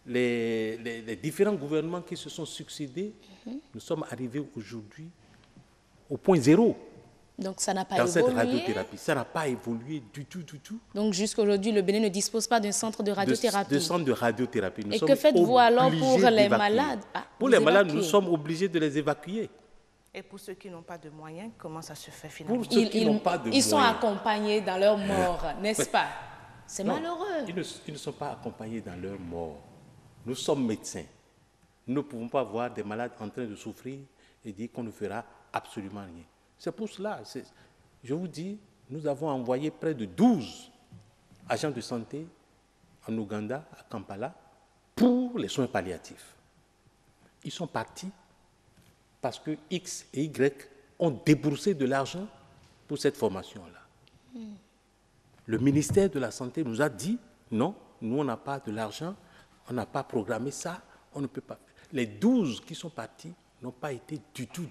les différents gouvernements qui se sont succédés, nous sommes arrivés aujourd'hui au point zéro. Donc ça n'a pas évolué. Dans cette radiothérapie, ça n'a pas évolué du tout. Donc jusqu'à aujourd'hui, le Bénin ne dispose pas d'un centre de radiothérapie. De centre de radiothérapie. Et que faites-vous alors pour les malades? Pour les malades, nous sommes obligés de les évacuer. Et pour ceux qui n'ont pas de moyens, comment ça se fait finalement? Pour ceux qui n'ont pas de moyens. Ils sont accompagnés dans leur mort, n'est-ce pas? C'est malheureux. Ils ne sont pas accompagnés dans leur mort. Nous sommes médecins. Nous ne pouvons pas voir des malades en train de souffrir et dire qu'on ne fera absolument rien. C'est pour cela, je vous dis, nous avons envoyé près de 12 agents de santé en Ouganda, à Kampala, pour les soins palliatifs. Ils sont partis parce que X et Y ont déboursé de l'argent pour cette formation-là. Le ministère de la Santé nous a dit, non, nous on n'a pas de l'argent, on n'a pas programmé ça, on ne peut pas. Les 12 qui sont partis n'ont pas été du tout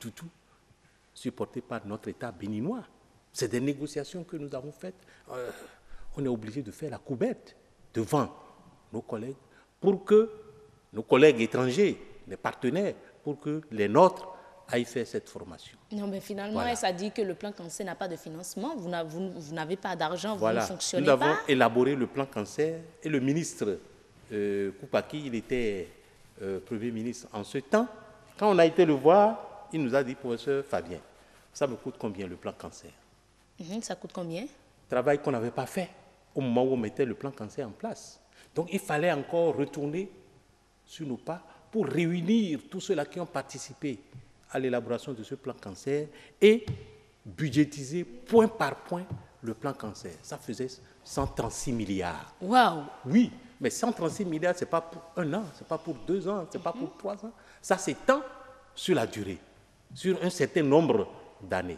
supportés par notre État béninois. C'est des négociations que nous avons faites. On est obligé de faire la coubette devant nos collègues pour que nos collègues étrangers, les partenaires, pour que les nôtres aillent faire cette formation. Non, mais finalement, voilà. Ça dit que le plan cancer n'a pas de financement, vous n'avez pas d'argent, voilà. Vous ne fonctionnez pas. Nous avons élaboré le plan cancer et le ministre Koupaki, il était Premier ministre en ce temps. Quand on a été le voir, il nous a dit, professeur Fabien, ça me coûte combien le plan cancer? Ça coûte combien? Travail qu'on n'avait pas fait au moment où on mettait le plan cancer en place. Donc il fallait encore retourner sur nos pas pour réunir tous ceux-là qui ont participé à l'élaboration de ce plan cancer et budgétiser point par point le plan cancer. Ça faisait 136 milliards. Waouh! Oui, mais 136 milliards, ce n'est pas pour 1 an, ce n'est pas pour 2 ans, ce n'est pas pour 3 ans. Ça s'étend sur la durée, sur un certain nombre d'années.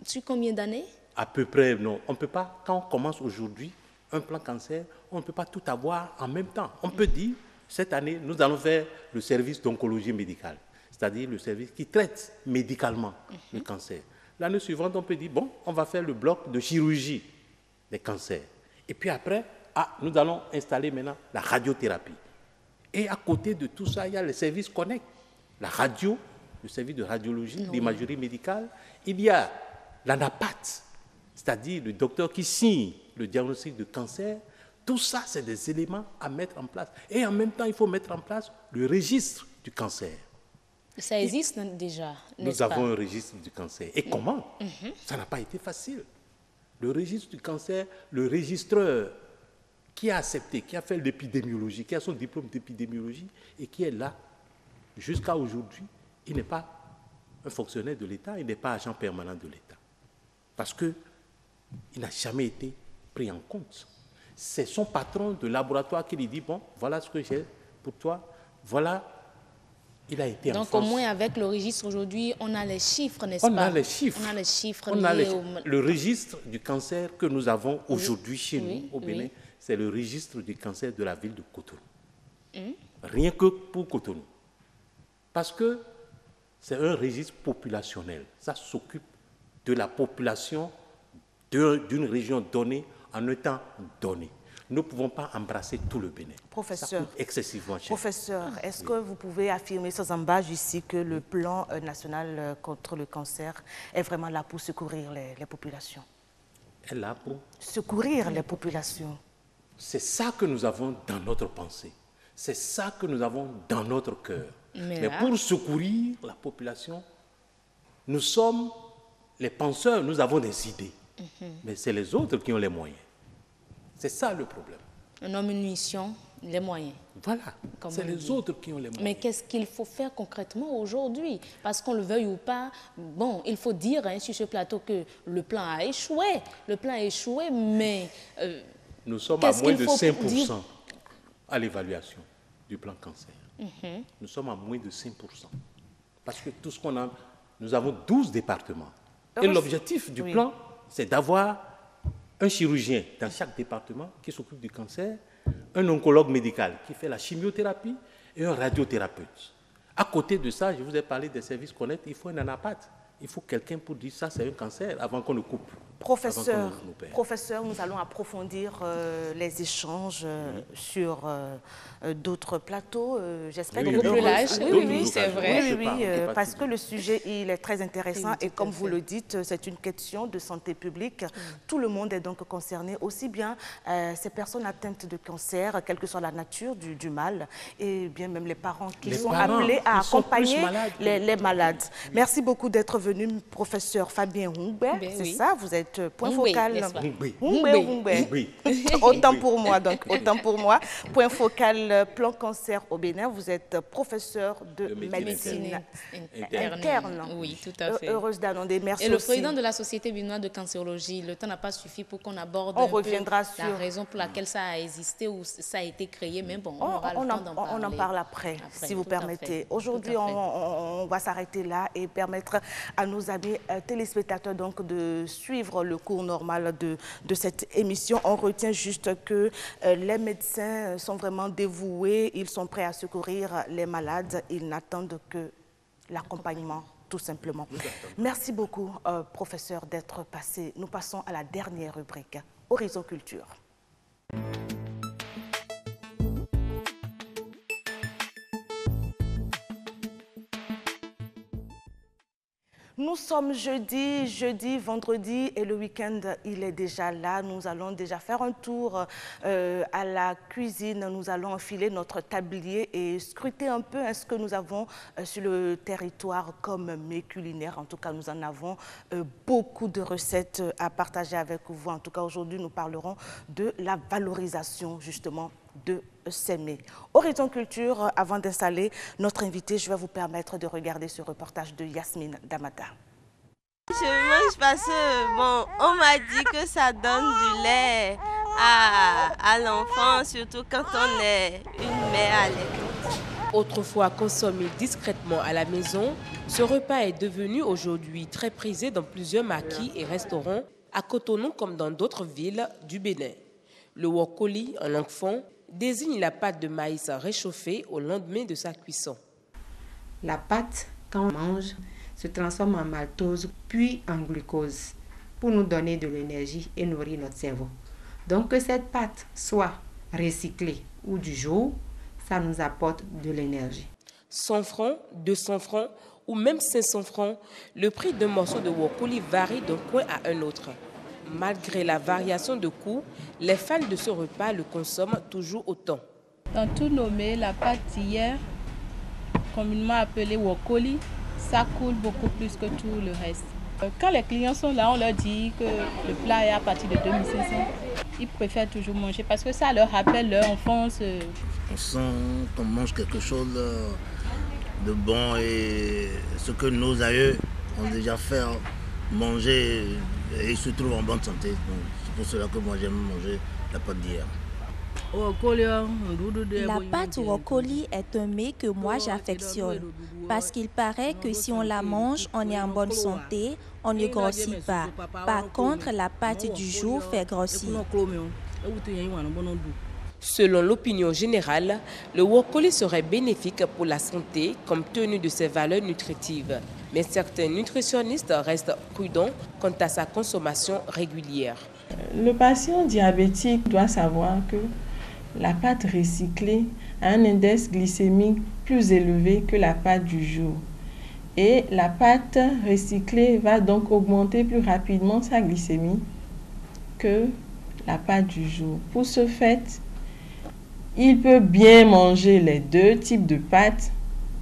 Sur combien d'années? À peu près, non. On ne peut pas, quand on commence aujourd'hui un plan cancer, on ne peut pas tout avoir en même temps. On peut dire, cette année, nous allons faire le service d'oncologie médicale, c'est-à-dire le service qui traite médicalement le cancer. L'année suivante, on peut dire, bon, on va faire le bloc de chirurgie des cancers. Et puis après, nous allons installer maintenant la radiothérapie. Et à côté de tout ça, il y a le service Connect, la radio, le service de radiologie, d'imagerie médicale. Il y a l'ANAPAT, c'est-à-dire le docteur qui signe le diagnostic de cancer. Tout ça, c'est des éléments à mettre en place. Et en même temps, il faut mettre en place le registre du cancer. Ça existe déjà, Nous avons un registre du cancer. Et comment? Ça n'a pas été facile. Le registre du cancer, le registreur qui a accepté, qui a fait l'épidémiologie, qui a son diplôme d'épidémiologie et qui est là jusqu'à aujourd'hui, il n'est pas un fonctionnaire de l'État, il n'est pas agent permanent de l'État. Parce qu'il n'a jamais été pris en compte. C'est son patron de laboratoire qui lui dit, bon, voilà ce que j'ai pour toi, voilà, il a été en France. Donc au moins avec le registre aujourd'hui, on a les chiffres, n'est-ce pas? On a les chiffres. On a les chiffres On a liés le registre du cancer que nous avons aujourd'hui chez nous, au Bénin, c'est le registre du cancer de la ville de Cotonou. Rien que pour Cotonou. Parce que c'est un registre populationnel. Ça s'occupe de la population d'une région donnée en un temps donné. Nous ne pouvons pas embrasser tout le Bénin. Professeur, ça coûte excessivement cher. Professeur, est-ce que vous pouvez affirmer sans embâche ici que le plan national contre le cancer est vraiment là pour secourir les populations? Elle est là pour secourir les populations. C'est ça que nous avons dans notre pensée. C'est ça que nous avons dans notre cœur. Mais pour secourir la population, nous sommes les penseurs, nous avons des idées. Mais c'est les autres qui ont les moyens. C'est ça le problème. Un homme, une mission, les moyens. Voilà, c'est les autres qui ont les moyens. Mais qu'est-ce qu'il faut faire concrètement aujourd'hui? Parce qu'on le veuille ou pas, bon, il faut dire sur ce plateau que le plan a échoué. Le plan a échoué, mais... nous sommes à moins de 5% à l'évaluation du plan cancer. Nous sommes à moins de 5%. Parce que tout ce qu'on a, nous avons 12 départements. Et l'objectif du plan, c'est d'avoir un chirurgien dans chaque département qui s'occupe du cancer, un oncologue médical qui fait la chimiothérapie et un radiothérapeute. À côté de ça, je vous ai parlé des services connectés, il faut un anapathe. Il faut quelqu'un pour dire ça, c'est un cancer, avant qu'on le coupe. Professeur, nous allons approfondir les échanges sur d'autres plateaux. J'espère que oui, c'est vrai. Oui, parce que le sujet, il est très intéressant et comme vous le dites, c'est une question de santé publique. Tout le monde est donc concerné, aussi bien ces personnes atteintes de cancer, quelle que soit la nature du mal, et bien même les parents qui sont appelés à accompagner les malades. Merci beaucoup d'être venu, professeur Fabien Hungbe. C'est ça, vous êtes point focal. Autant pour moi, donc, autant pour moi. Point focal plan cancer au Bénin. Vous êtes professeur de médecine interne. Oui, tout à fait. Heureuse d'annoncer. Merci. Et le président de la Société béninoise de cancérologie, le temps n'a pas suffi pour qu'on aborde la raison pour laquelle ça a existé ou ça a été créé, mais bon, on aura le temps d'en parler. On en parle après, si vous permettez. Aujourd'hui, on va s'arrêter là et permettre à nos amis téléspectateurs donc de suivre le cours normal de cette émission. On retient juste que les médecins sont vraiment dévoués, ils sont prêts à secourir les malades, ils n'attendent que l'accompagnement, tout simplement. Merci beaucoup, professeur, d'être passé. Nous passons à la dernière rubrique, Horizon Culture. Nous sommes jeudi, vendredi et le week-end, il est déjà là. Nous allons déjà faire un tour à la cuisine. Nous allons enfiler notre tablier et scruter un peu ce que nous avons sur le territoire comme mets culinaires. En tout cas, nous en avons beaucoup de recettes à partager avec vous. En tout cas, aujourd'hui, nous parlerons de la valorisation justement de ces mets. Horizon Culture, avant d'installer notre invité, je vais vous permettre de regarder ce reportage de Yasmine Damata. Je mange parce que, bon, on m'a dit que ça donne du lait à l'enfant, surtout quand on est une mère allaitante. Autrefois consommé discrètement à la maison, ce repas est devenu aujourd'hui très prisé dans plusieurs maquis et restaurants, à Cotonou comme dans d'autres villes du Bénin. Le wokoli, en langue fon, désigne la pâte de maïs réchauffée au lendemain de sa cuisson. La pâte, quand on mange, se transforme en maltose puis en glucose pour nous donner de l'énergie et nourrir notre cerveau. Donc que cette pâte soit recyclée ou du jour, ça nous apporte de l'énergie. 100 francs, 200 francs ou même 500 francs, le prix d'un morceau de wokoli varie d'un coin à un autre. Malgré la variation de coût, les fans de ce repas le consomment toujours autant. Dans tout nommé, la pâte d'hier, communément appelée wokoli, ça coule beaucoup plus que tout le reste. Quand les clients sont là, on leur dit que le plat est à partir de 2500. Ils préfèrent toujours manger parce que ça leur rappelle leur enfance. On sent qu'on mange quelque chose de bon et ce que nos aïeux ont déjà fait, manger et ils se trouvent en bonne santé. C'est pour cela que moi j'aime manger la pâte d'hier. La pâte Wokoli est un mets que moi j'affectionne parce qu'il paraît que si on la mange, on est en bonne santé, on ne grossit pas. Par contre, la pâte du jour fait grossir. Selon l'opinion générale, le Wokoli serait bénéfique pour la santé compte tenu de ses valeurs nutritives. Mais certains nutritionnistes restent prudents quant à sa consommation régulière. Le patient diabétique doit savoir que la pâte recyclée a un index glycémique plus élevé que la pâte du jour. Et la pâte recyclée va donc augmenter plus rapidement sa glycémie que la pâte du jour. Pour ce fait, il peut bien manger les deux types de pâtes,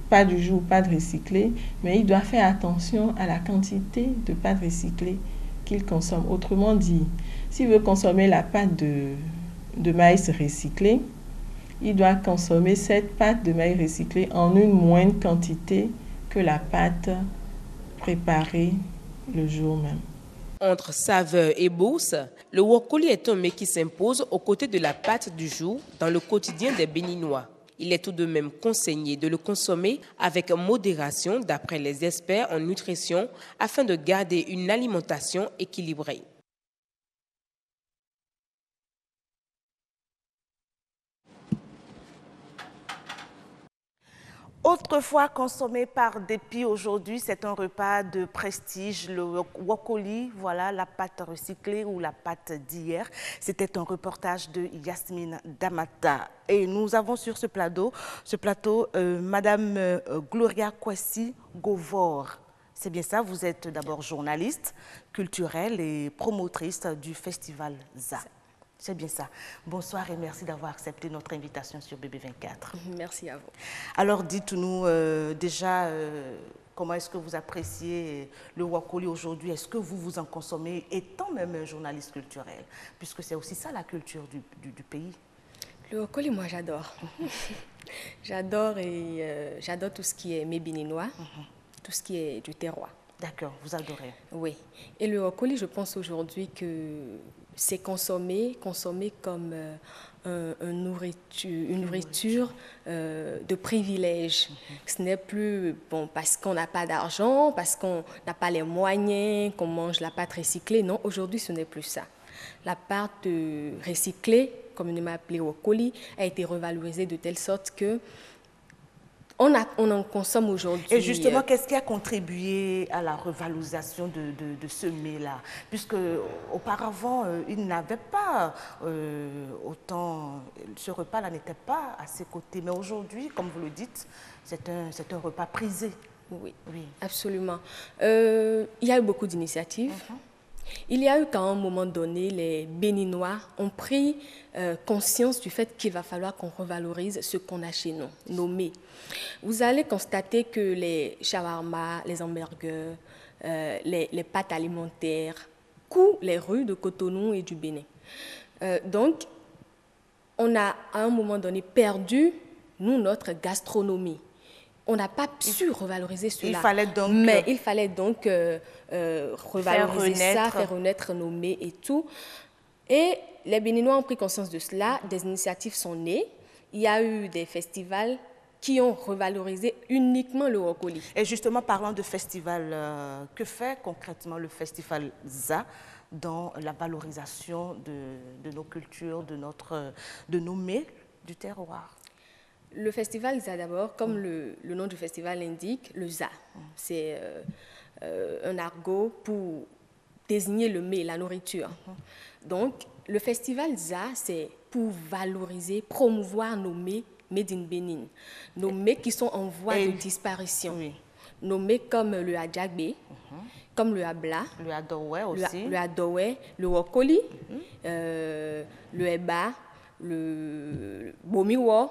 pâte du jour, pâte recyclée, mais il doit faire attention à la quantité de pâte recyclée qu'il consomme. Autrement dit, s'il veut consommer la pâte de maïs recyclé, il doit consommer cette pâte de maïs recyclé en une moindre quantité que la pâte préparée le jour même. Entre saveur et bourse, le Wokoli est un mets qui s'impose aux côtés de la pâte du jour dans le quotidien des Béninois. Il est tout de même conseillé de le consommer avec modération d'après les experts en nutrition afin de garder une alimentation équilibrée. Autrefois consommé par dépit, aujourd'hui c'est un repas de prestige, le Wokoli, voilà la pâte recyclée ou la pâte d'hier. C'était un reportage de Yasmine Damata. Et nous avons sur ce plateau Madame Gloria Kwesi Govor. C'est bien ça, vous êtes d'abord journaliste culturelle et promotrice du festival ZA. C'est bien ça. Bonsoir et merci d'avoir accepté notre invitation sur BB24. Merci à vous. Alors dites-nous déjà comment est-ce que vous appréciez le Wokoli aujourd'hui? Est-ce que vous en consommez étant même un journaliste culturel? Puisque c'est aussi ça la culture du pays. Le Wokoli, moi j'adore. J'adore et j'adore tout ce qui est mets béninois, tout ce qui est du terroir. D'accord, vous adorez. Oui. Et le Wokoli, je pense aujourd'hui que c'est consommé comme une nourriture de privilège. Ce n'est plus bon, parce qu'on n'a pas d'argent, parce qu'on n'a pas les moyens, qu'on mange la pâte recyclée. Non, aujourd'hui, ce n'est plus ça. La pâte recyclée, communément appelée Wokoli, a été revalorisée de telle sorte que on en consomme aujourd'hui. Et justement, qu'est-ce qui a contribué à la revalorisation de ce mets-là? Puisque auparavant, il n'avait pas autant... Ce repas-là n'était pas à ses côtés. Mais aujourd'hui, comme vous le dites, c'est un repas prisé. Oui, absolument. Il y a eu beaucoup d'initiatives. Il y a eu qu'à un moment donné, les Béninois ont pris conscience du fait qu'il va falloir qu'on revalorise ce qu'on a chez nous, nos mets. Vous allez constater que les shawarma, les hamburgers, les pâtes alimentaires courent les rues de Cotonou et du Bénin. Donc, on a à un moment donné perdu, nous, notre gastronomie. On n'a pas su revaloriser cela. Il fallait donc revaloriser faire renaître nos mets et tout. Et les Béninois ont pris conscience de cela. Des initiatives sont nées. Il y a eu des festivals qui ont revalorisé uniquement le Wokoli. Et justement, parlant de festival, que fait concrètement le festival ZA dans la valorisation de nos cultures, de nos mets du terroir? Le festival ZA d'abord, comme le nom du festival l'indique, le ZA. C'est un argot pour désigner le mets, la nourriture. Donc, le festival ZA, c'est pour valoriser, promouvoir nos mets made in Bénin. Nos mets qui sont en voie de disparition. Nos mets comme le adjagbe, comme le abla, le adowe aussi, le adowe, le Wokoli, le eba, le bomiwo.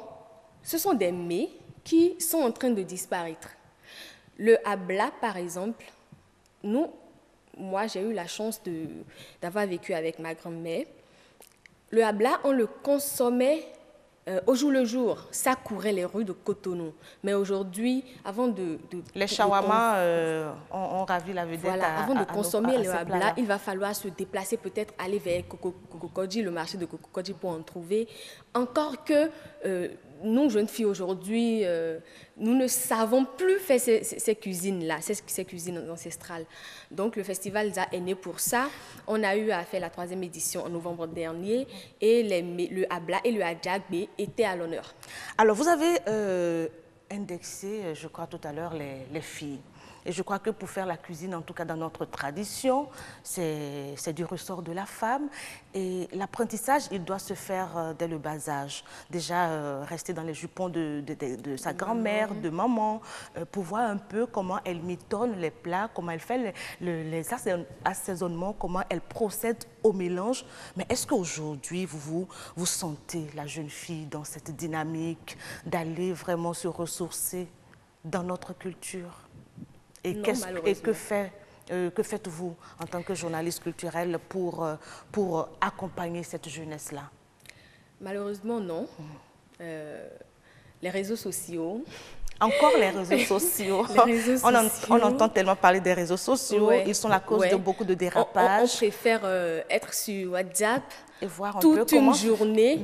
Ce sont des mets qui sont en train de disparaître. Le abla, par exemple, nous, moi, j'ai eu la chance d'avoir vécu avec ma grand-mère. Le habla, on le consommait au jour le jour. Ça courait les rues de Cotonou. Mais aujourd'hui, avant de les shawarma ont ravi la vedette. Voilà, avant de consommer le habla, il va falloir se déplacer, peut-être aller vers Kokokodji, le marché de Kokokodji pour en trouver. Encore que nous, jeunes filles aujourd'hui, nous ne savons plus faire ces cuisines-là, ces cuisines ancestrales. Donc le festival ZA est né pour ça. On a eu à faire la 3e édition en novembre dernier et le habla et le adjagbe étaient à l'honneur. Alors vous avez indexé, je crois tout à l'heure, les filles. Et je crois que pour faire la cuisine, en tout cas dans notre tradition, c'est du ressort de la femme. Et l'apprentissage, il doit se faire dès le bas âge. Déjà, rester dans les jupons de sa grand-mère, de maman, pour voir un peu comment elle mitonne les plats, comment elle fait les assaisonnements, comment elle procède au mélange. Mais est-ce qu'aujourd'hui, vous sentez la jeune fille dans cette dynamique d'aller vraiment se ressourcer dans notre culture? Et, que faites-vous en tant que journaliste culturel pour accompagner cette jeunesse-là? Malheureusement, non. Les réseaux sociaux. Encore les réseaux sociaux. On entend tellement parler des réseaux sociaux. Ouais, ils sont la cause de beaucoup de dérapages. On préfère être sur WhatsApp et voir toute une journée.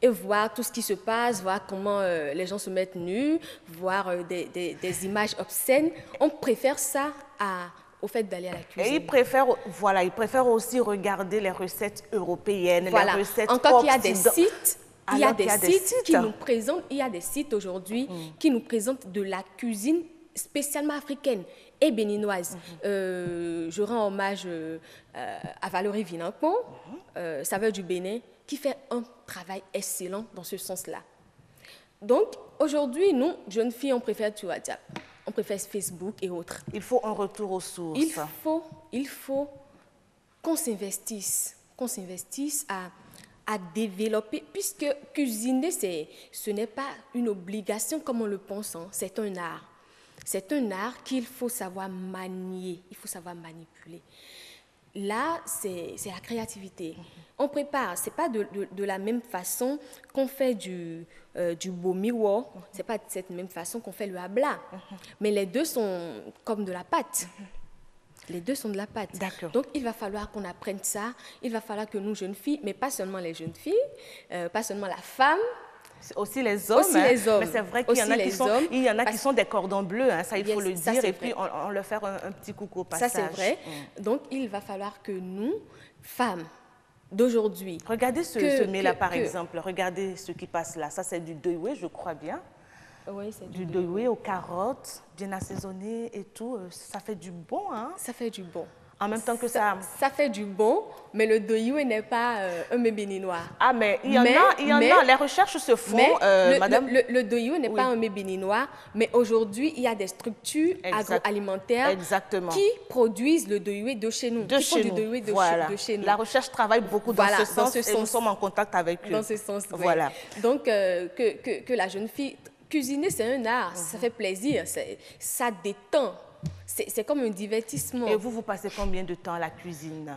Et voir tout ce qui se passe, voir comment les gens se mettent nus, voir des images obscènes. On préfère ça au fait d'aller à la cuisine. Et ils préfèrent aussi regarder les recettes européennes, les recettes encore qu'il y a des sites. Il y a des sites qui nous présentent, il y a des sites aujourd'hui qui nous présentent de la cuisine spécialement africaine et béninoise. Je rends hommage à Valérie Vinancon, saveur du Bénin, qui fait un travail excellent dans ce sens-là. Donc, aujourd'hui, nous, jeunes filles, on préfère WhatsApp, on préfère Facebook et autres. Il faut un retour aux sources. Il faut qu'on s'investisse à développer, puisque cuisiner, ce n'est pas une obligation comme on le pense, hein, c'est un art. C'est un art qu'il faut savoir manier, il faut savoir manipuler. Là, c'est la créativité. On prépare, ce n'est pas de la même façon qu'on fait du bomiwo, ce n'est pas de cette même façon qu'on fait le habla. Mais les deux sont comme de la pâte. Les deux sont de la pâte. Donc, il va falloir qu'on apprenne ça. Il va falloir que nous, jeunes filles, mais pas seulement les jeunes filles, pas seulement la femme, aussi les hommes. Aussi les hommes. Mais c'est vrai qu'il y en a qui sont des cordons bleus, hein, ça il faut le dire, et puis on leur fait un petit coucou au passage. Ça c'est vrai. Donc il va falloir que nous, femmes d'aujourd'hui... Regardez ce mets-là par exemple, regardez ce qui passe là. Ça c'est du deuil, je crois bien. Oui, c'est du deuil aux carottes, bien assaisonné et tout. Ça fait du bon, hein? Ça fait du bon. En même temps que ça fait du bon, mais le doyou n'est pas un mets béninois. Ah, mais il y en a, les recherches se font, madame. Le doyou n'est pas un mets béninois, mais aujourd'hui, il y a des structures agroalimentaires qui produisent le doyou de chez nous. De chez nous. La recherche travaille beaucoup dans ce sens et nous sommes en contact avec eux. Dans ce sens, voilà. Donc, que la jeune fille... Cuisiner, c'est un art, ça fait plaisir, ça détend. C'est comme un divertissement. Et vous passez combien de temps à la cuisine?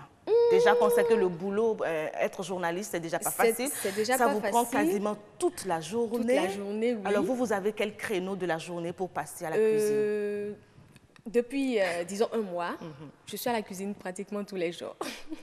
Déjà qu'on sait que le boulot, être journaliste, c'est déjà pas facile. Ça vous prend quasiment toute la journée. Toute la journée, oui. Alors vous avez quel créneau de la journée pour passer à la cuisine? Depuis, disons, un mois, je suis à la cuisine pratiquement tous les jours.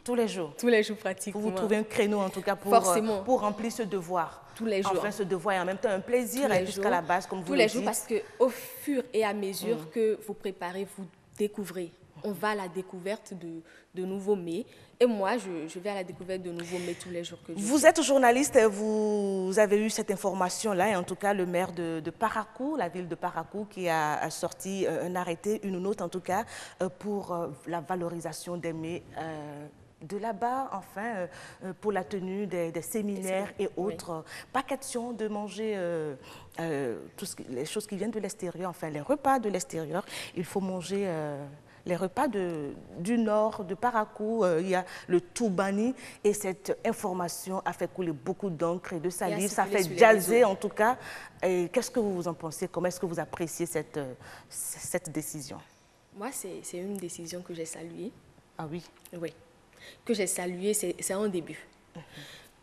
Tous les jours? Tous les jours, pratiquement. Vous trouvez un créneau, en tout cas, pour remplir ce devoir? Tous les jours. Enfin, ce devoir est en même temps un plaisir jusqu'à la base, comme vous le dites. Tous les jours, parce qu'au fur et à mesure que vous préparez, vous découvrez. On va à la découverte de nouveaux mets. Et moi, je vais à la découverte de nouveaux mets tous les jours que je Vous êtes journaliste, vous avez eu cette information-là, et en tout cas, le maire de Parakou, la ville de Parakou, qui a sorti un arrêté, une note en tout cas, pour la valorisation des mets de là-bas, enfin, pour la tenue des séminaires et autres. Pas question de manger les choses qui viennent de l'extérieur, enfin, les repas de l'extérieur. Il faut manger... les repas du nord, de Parakou, il y a le Toubani, et cette information a fait couler beaucoup d'encre et de salive, ça fait jaser en tout cas. Qu'est-ce que vous en pensez? Comment est-ce que vous appréciez cette décision? Moi, c'est une décision que j'ai saluée. Ah oui. Oui. Que j'ai salué, c'est un début.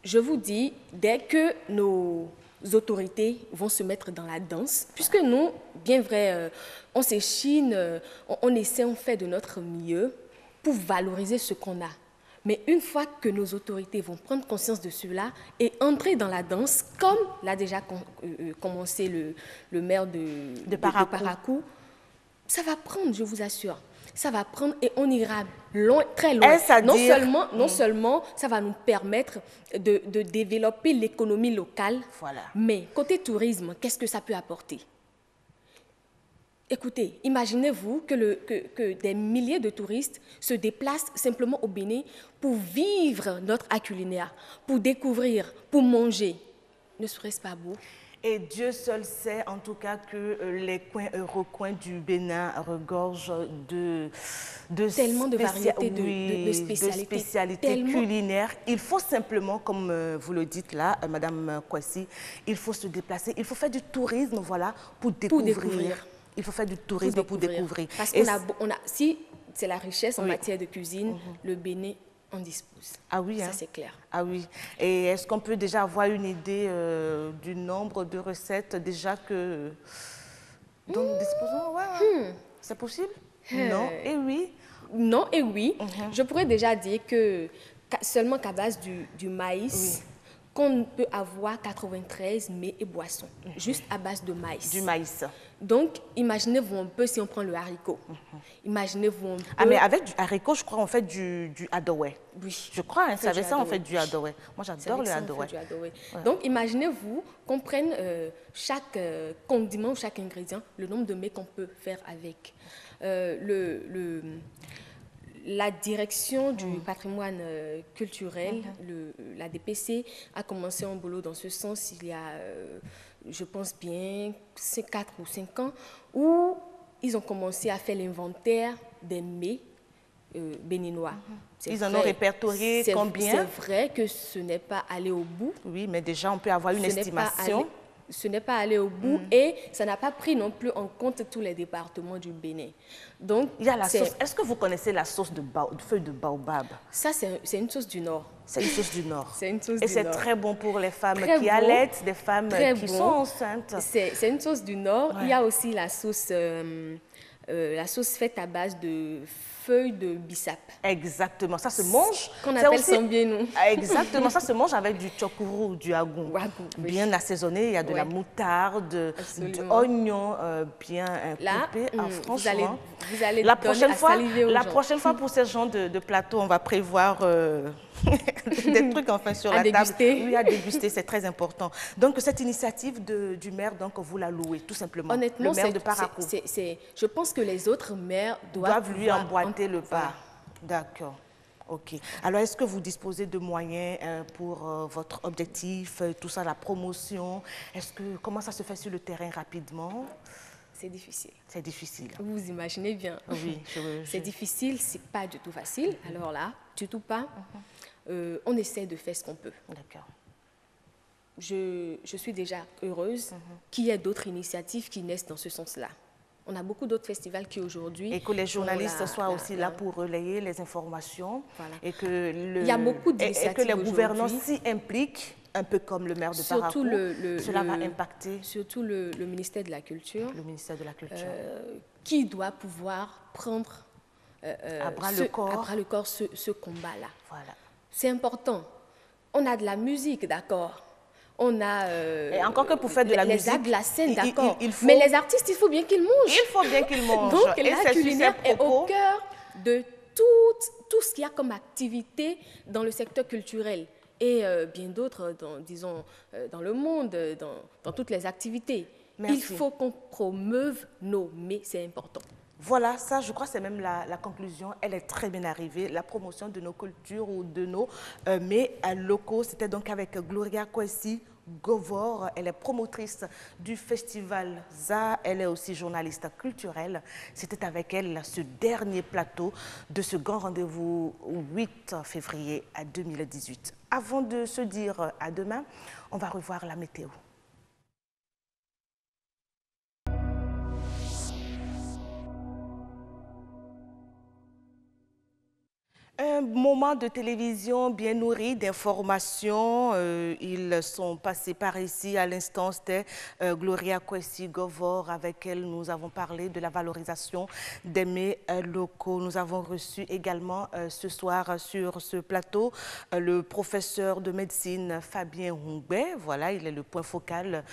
Je vous dis, dès que nos autorités vont se mettre dans la danse, puisque nous, bien vrai, on s'échine, on essaie, on fait de notre mieux pour valoriser ce qu'on a. Mais une fois que nos autorités vont prendre conscience de cela et entrer dans la danse, comme l'a déjà commencé le maire de Parakou, ça va prendre, je vous assure. Ça va prendre et on ira loin, très loin. Non seulement ça va nous permettre de développer l'économie locale, mais côté tourisme, qu'est-ce que ça peut apporter? Écoutez, imaginez-vous que des milliers de touristes se déplacent simplement au Bénin pour vivre notre art culinaire, pour découvrir, pour manger. Ne serait-ce pas beau? Et Dieu seul sait, en tout cas, que les coins et recoins du Bénin regorgent tellement de variétés, de spécialités culinaires. Il faut simplement, comme vous le dites là, Madame Kwasi, il faut se déplacer, il faut faire du tourisme, voilà, pour découvrir. Il faut faire du tourisme pour découvrir. Parce si c'est la richesse en matière de cuisine, le Bénin en dispose. Ah oui, ça c'est clair. Ah oui. Et est-ce qu'on peut déjà avoir une idée du nombre de recettes déjà dont nous disposons? C'est possible? Non et oui. Non et oui. Je pourrais déjà dire que seulement qu'à base du maïs, qu'on peut avoir 93 mets et boissons, juste à base de maïs. Du maïs. Donc, imaginez-vous un peu si on prend le haricot. Imaginez-vous un peu... Ah, mais avec du haricot, je crois on fait du adowé. Oui. Je crois, hein, avec ça, on fait du adowé. Moi, j'adore le adowé. Donc, imaginez-vous qu'on prenne chaque condiment, chaque ingrédient, le nombre de mets qu'on peut faire avec. La direction du patrimoine culturel, la DPC, a commencé un boulot dans ce sens il y a, je pense bien, 4 ou 5 ans, où ils ont commencé à faire l'inventaire des mets béninois. Ils en ont répertorié combien? C'est vrai que ce n'est pas allé au bout. Oui, mais déjà, on peut avoir une estimation. Ce n'est pas allé au bout et ça n'a pas pris non plus en compte tous les départements du Bénin. Donc, il y a la sauce. Est-ce que vous connaissez la sauce de feuille de baobab? Ça, c'est une sauce du Nord. C'est une sauce du Nord. C'est une sauce du Nord. Et c'est très bon pour les femmes qui allaitent, des femmes qui sont enceintes. C'est une sauce du Nord. Il y a aussi la sauce faite à base de feuilles de bissap. Exactement, ça se mange. Qu'on appelle sambienou. Exactement, ça se mange avec du tchokourou, du agou. Bien assaisonné, il y a de la moutarde, de oignon bien coupé. Franchement, vous allez la prochaine fois pour ce genre de plateau, on va prévoir des trucs enfin sur la table. Oui, à déguster, c'est très important. Donc cette initiative du maire, donc vous la louez tout simplement. Honnêtement, le maire de Parakou. Je pense que les autres maires doivent lui emboîter le pas. D'accord. Ok. Alors, est-ce que vous disposez de moyens pour votre objectif, tout ça, la promotion? Comment ça se fait sur le terrain rapidement? C'est difficile. C'est difficile. Vous imaginez bien. Oui. C'est difficile, c'est pas du tout facile. Alors là, du tout pas. On essaie de faire ce qu'on peut. D'accord. Je suis déjà heureuse qu'il y ait d'autres initiatives qui naissent dans ce sens-là. On a beaucoup d'autres festivals qui aujourd'hui... Et que les journalistes soient aussi là pour relayer les informations. Voilà. Et que il y a beaucoup d'initiatives. Et que les gouvernants s'y impliquent, un peu comme le maire de Parakou. Cela va impacter. Surtout le ministère de la Culture. Le ministère de la Culture. Qui doit pouvoir prendre à bras le corps ce combat-là. Voilà. C'est important. On a de la musique, d'accord. On a et encore que pour faire de la musique, les arts de la scène, d'accord. Faut... Mais les artistes, il faut bien qu'ils mangent. Il faut bien qu'ils mangent. Donc, l'art culinaire est au cœur de tout ce qu'il y a comme activité dans le secteur culturel. Et bien d'autres, disons, dans le monde, dans toutes les activités. Merci. Il faut qu'on promeuve nos mets, c'est important. Voilà, ça, je crois que c'est même la conclusion. Elle est très bien arrivée. La promotion de nos cultures ou de nos mets locaux, c'était donc avec Gloria Kwasi Govor. Elle est promotrice du festival ZA. Elle est aussi journaliste culturelle. C'était avec elle ce dernier plateau de ce grand rendez-vous 8 février 2018. Avant de se dire à demain, on va revoir la météo. moment de télévision bien nourri d'informations. Ils sont passés par ici. À l'instant, c'était Gloria Kwesi-Govor avec elle. Nous avons parlé de la valorisation des mets locaux. Nous avons reçu également ce soir sur ce plateau le professeur de médecine Fabien Hongbe. Voilà, il est le point focal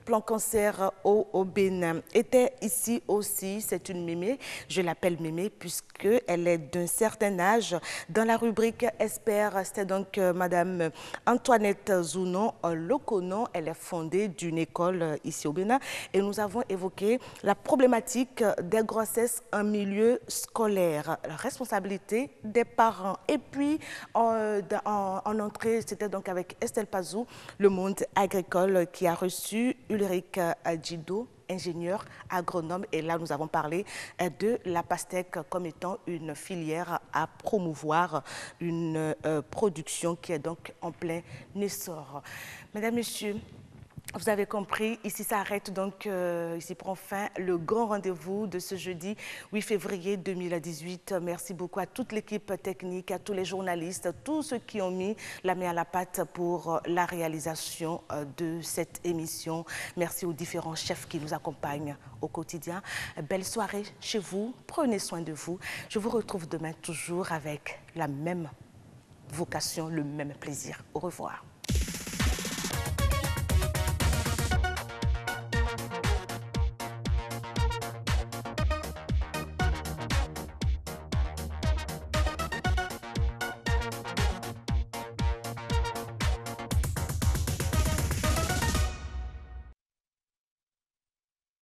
plan cancer au Bénin. Était ici aussi, c'est une mémé, je l'appelle mémé puisqu'elle est d'un certain âge. Dans la rubrique Espère, c'était donc Madame Antoinette Zounon Lokonon. Elle est fondée d'une école ici au Bénin et nous avons évoqué la problématique des grossesses en milieu scolaire, la responsabilité des parents. Et puis en entrée, c'était donc avec Estelle Pazou, le monde agricole qui a reçu Ulrich Adjido, ingénieur agronome. Et là, nous avons parlé de la pastèque comme étant une filière à promouvoir, une production qui est donc en plein essor. Mesdames, Messieurs, vous avez compris, ici s'arrête donc, ici prend fin le grand rendez-vous de ce jeudi 8 février 2018. Merci beaucoup à toute l'équipe technique, à tous les journalistes, tous ceux qui ont mis la main à la pâte pour la réalisation de cette émission. Merci aux différents chefs qui nous accompagnent au quotidien. Belle soirée chez vous, prenez soin de vous. Je vous retrouve demain toujours avec la même vocation, le même plaisir. Au revoir.